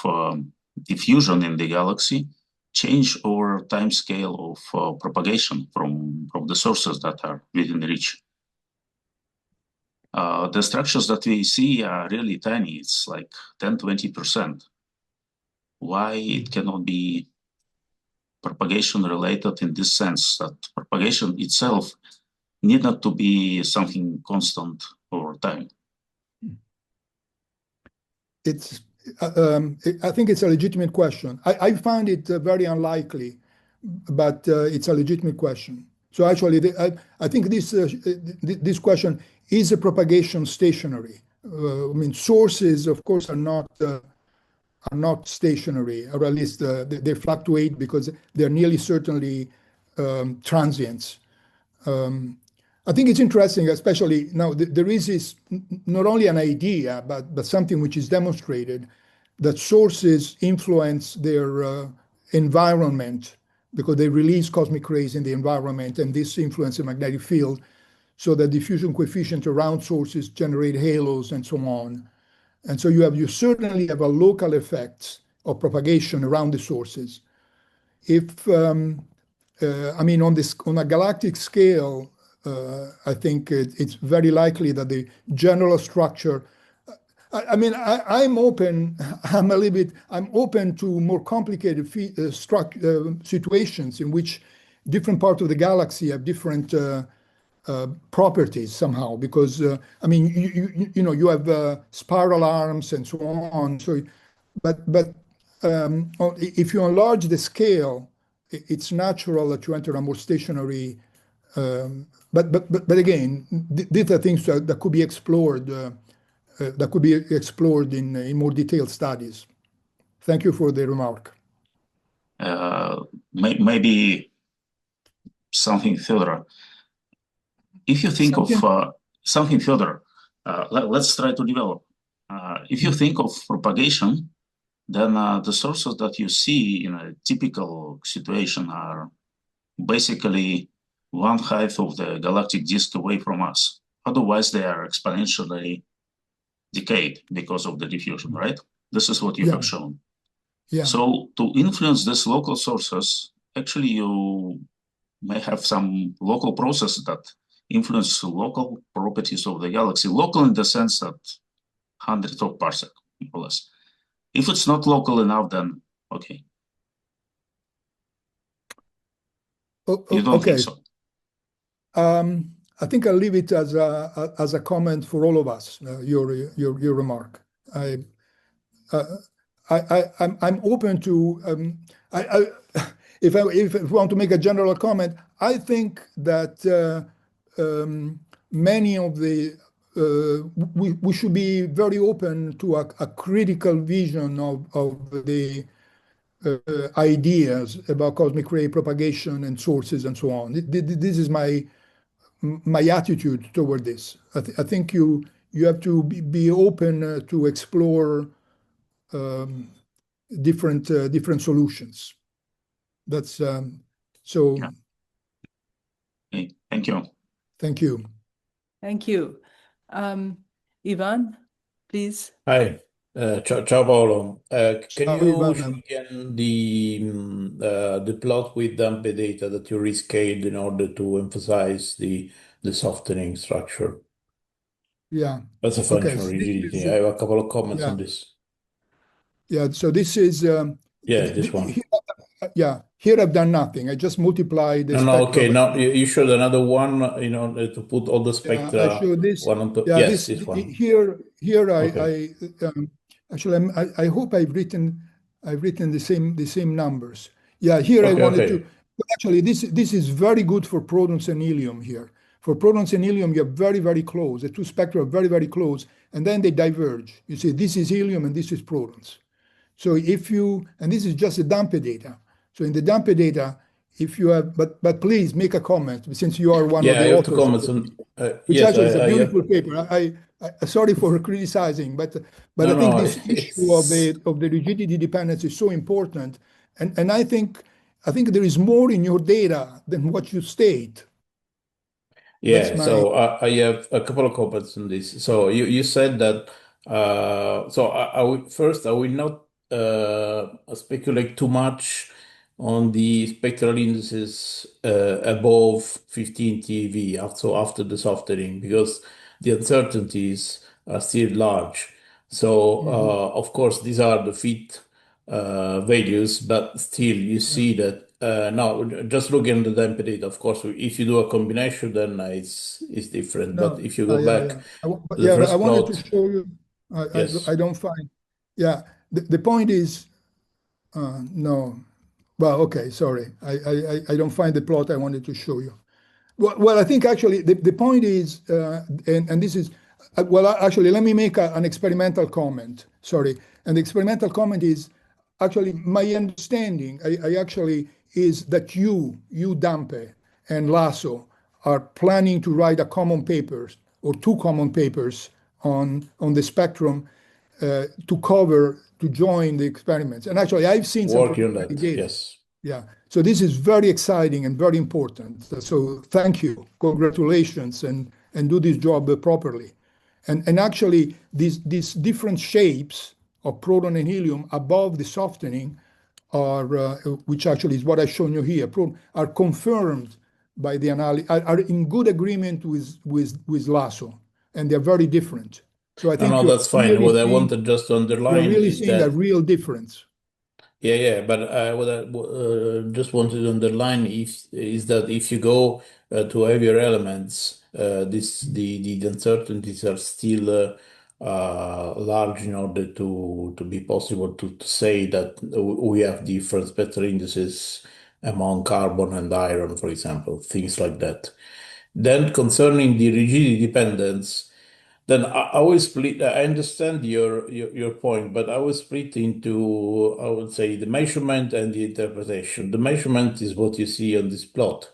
diffusion in the galaxy change over time scale of propagation from the sources that are within reach? The structures that we see are really tiny. It's like 10-20%. Why it cannot be propagation related in this sense, that propagation itself need not to be something constant over time? I think it's a legitimate question. I find it very unlikely, but it's a legitimate question. So actually, I think this question is a propagation stationary. I mean, sources, of course, are not stationary, or at least they fluctuate because they're nearly certainly transients. I think it's interesting, especially now there is this, not only an idea, but something which is demonstrated, that sources influence their environment because they release cosmic rays in the environment, and this influences the magnetic field, so that diffusion coefficient around sources generate halos and so on. And so you certainly have a local effect of propagation around the sources. If I mean, on a galactic scale, I think it's very likely that the general structure. I mean, I'm open. I'm open to more complicated situations in which different parts of the galaxy have different properties somehow. Because I mean, you have spiral arms and so on. So, but if you enlarge the scale, it's natural that you enter a more stationary. But again, these are things that could be explored. That could be explored in more detailed studies. Thank you for the remark. Maybe something further. If you think of something further, let's try to develop. If you think of propagation then the sources that you see in a typical situation are basically one half of the galactic disk away from us. Otherwise, they are exponentially decayed because of the diffusion, right? This is what you have shown. Yeah. So to influence these local sources, actually you may have some local processes that influence local properties of the galaxy, local in the sense that hundreds of parsec, more or less. If it's not local enough, then okay. You don't think so? I think I'll leave it as a comment for all of us. Your remark. I'm open to. If I want to make a general comment, I think that many of the we should be very open to a critical vision of the ideas about cosmic ray propagation and sources and so on. This is my attitude toward this. I think you have to be open to explore different solutions. That's so. Yeah. Okay. Thank you. Thank you. Thank you. Ivan, please. Hi. Ciao, Paolo. Can you Ivan. show again the plot with Dampe data that you rescaled in order to emphasize the softening structure? Yeah. That's a function of rigidity. I have a couple of comments on this. Yeah. So this is this one. Here I've done nothing. I just multiplied the No, spectra. okay. Now you showed another one in order to put all the spectra. I showed this. One on top. Yeah, yes, this one. Here Okay. actually I hope I've written the same numbers. Yeah, here I wanted to. But actually, this is very good for protons and helium here. For protons and helium, you're very, very close. The two spectra are very, very close, and then they diverge. You see, this is helium and this is protons. So and this is just the Dampe data. So in the Dampe data, if you have, but please make a comment since you are one of the authors. Comments which yes, actually is a beautiful paper. I sorry for criticizing, but I think this issue of the rigidity dependence is so important, and I think there is more in your data than what you state. Yeah, so I have a couple of comments on this. So you said that. So I will not speculate too much on the spectral indices above 15 TeV, so after the softening, because the uncertainties are still large. So of course these are the fit values, but still you see that now just looking at the Dampe data. Of course, if you do a combination, then it's different. But if you go back, I wanted to show you. I don't find. Yeah, the point is, no. Well, okay, sorry. I don't find the plot I wanted to show you. Well, I think actually the point is, and this is, well, actually, let me make an experimental comment. Sorry. And the experimental comment is actually my understanding, I actually is that you Dampe and Lasso are planning to write a common papers or two common papers on the spectrum to join the experiments. And actually, I've seen some data. Yes. Yeah. So this is very exciting and very important. So thank you, congratulations, and do this job properly. And actually, these different shapes of proton and helium above the softening are, which actually is what I've shown you here, are confirmed by the analysis, are in good agreement with Lasso, and they're very different. So I think that's fine. What I wanted just to underline you're really is seeing that a real difference. Yeah, but what I just wanted to underline is that if you go to heavier elements, the uncertainties are still large in order to be possible to say that we have different spectral indices among carbon and iron, for example, things like that. Then concerning the rigidity dependence, then I will split. I understand your point, but I will split into, I would say, the measurement and the interpretation. The measurement is what you see on this plot,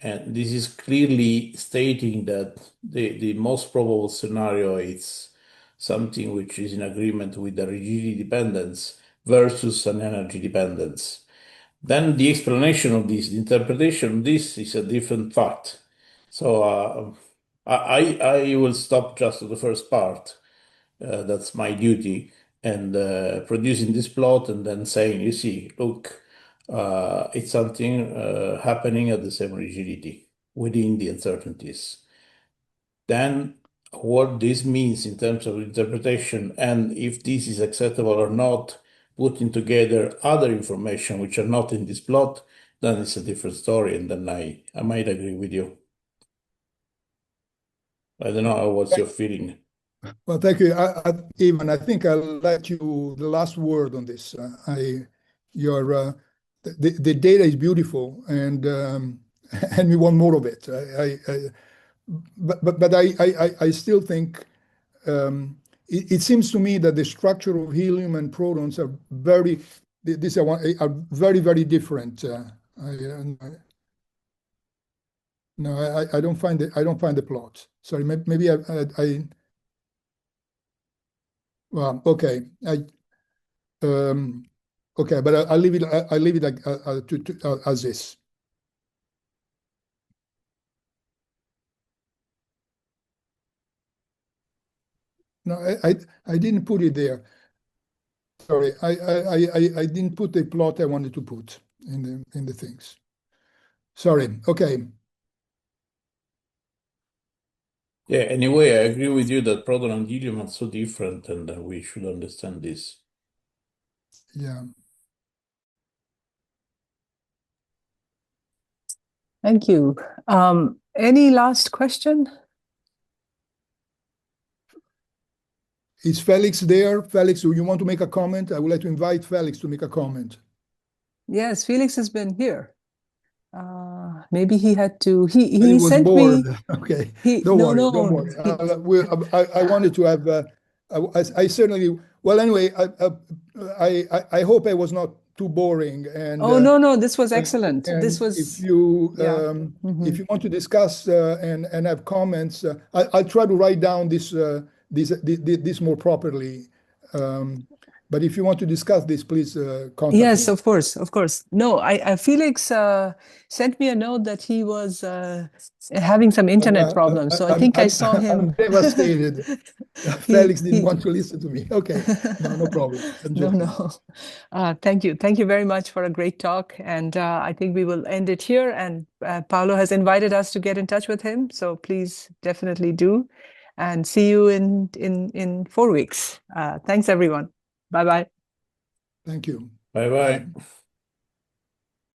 and this is clearly stating that the most probable scenario is something which is in agreement with the rigidity dependence, versus an energy dependence. Then the explanation of this, the interpretation of this is a different fact. So I will stop just at the first part. That's my duty, and producing this plot and then saying, you see, look, it's something happening at the same rigidity within the uncertainties. Then what this means in terms of interpretation and if this is acceptable or not, putting together other information which are not in this plot, then it's a different story, and then I might agree with you. I don't know what's your feeling. Well, thank you, Ivan. I think I'll let you the last word on this. The data is beautiful, and and we want more of it. But I still think it seems to me that the structure of helium and protons are very very different. No, I don't find the plot. Sorry, maybe well, okay. Okay, but I'll leave it like as this. No, I didn't put it there. Sorry, I didn't put the plot I wanted to put in the things. Sorry. Okay. Yeah, anyway, I agree with you that proton and helium are so different, and we should understand this. Yeah. Thank you. Any last question? Is Felix there? Felix, do you want to make a comment? I would like to invite Felix to make a comment. Yes, Felix has been here. Maybe he had to. He was sent bored. me. Okay, Don't don't worry. I wanted to have. I certainly. Well, anyway, I hope I was not too boring. And oh no, this was excellent. And this was. if you if you want to discuss and have comments, I'll try to write down this more properly. But if you want to discuss this, please contact Yes, me. of course. No, Felix sent me a note that he was having some internet problems. So I think I saw him. I'm devastated. Felix didn't want to listen to me. Okay, no problem. No. Thank you very much for a great talk, and I think we will end it here. And Paolo has invited us to get in touch with him, so please definitely do. And see you in 4 weeks. Thanks everyone. Bye. Thank you. Bye.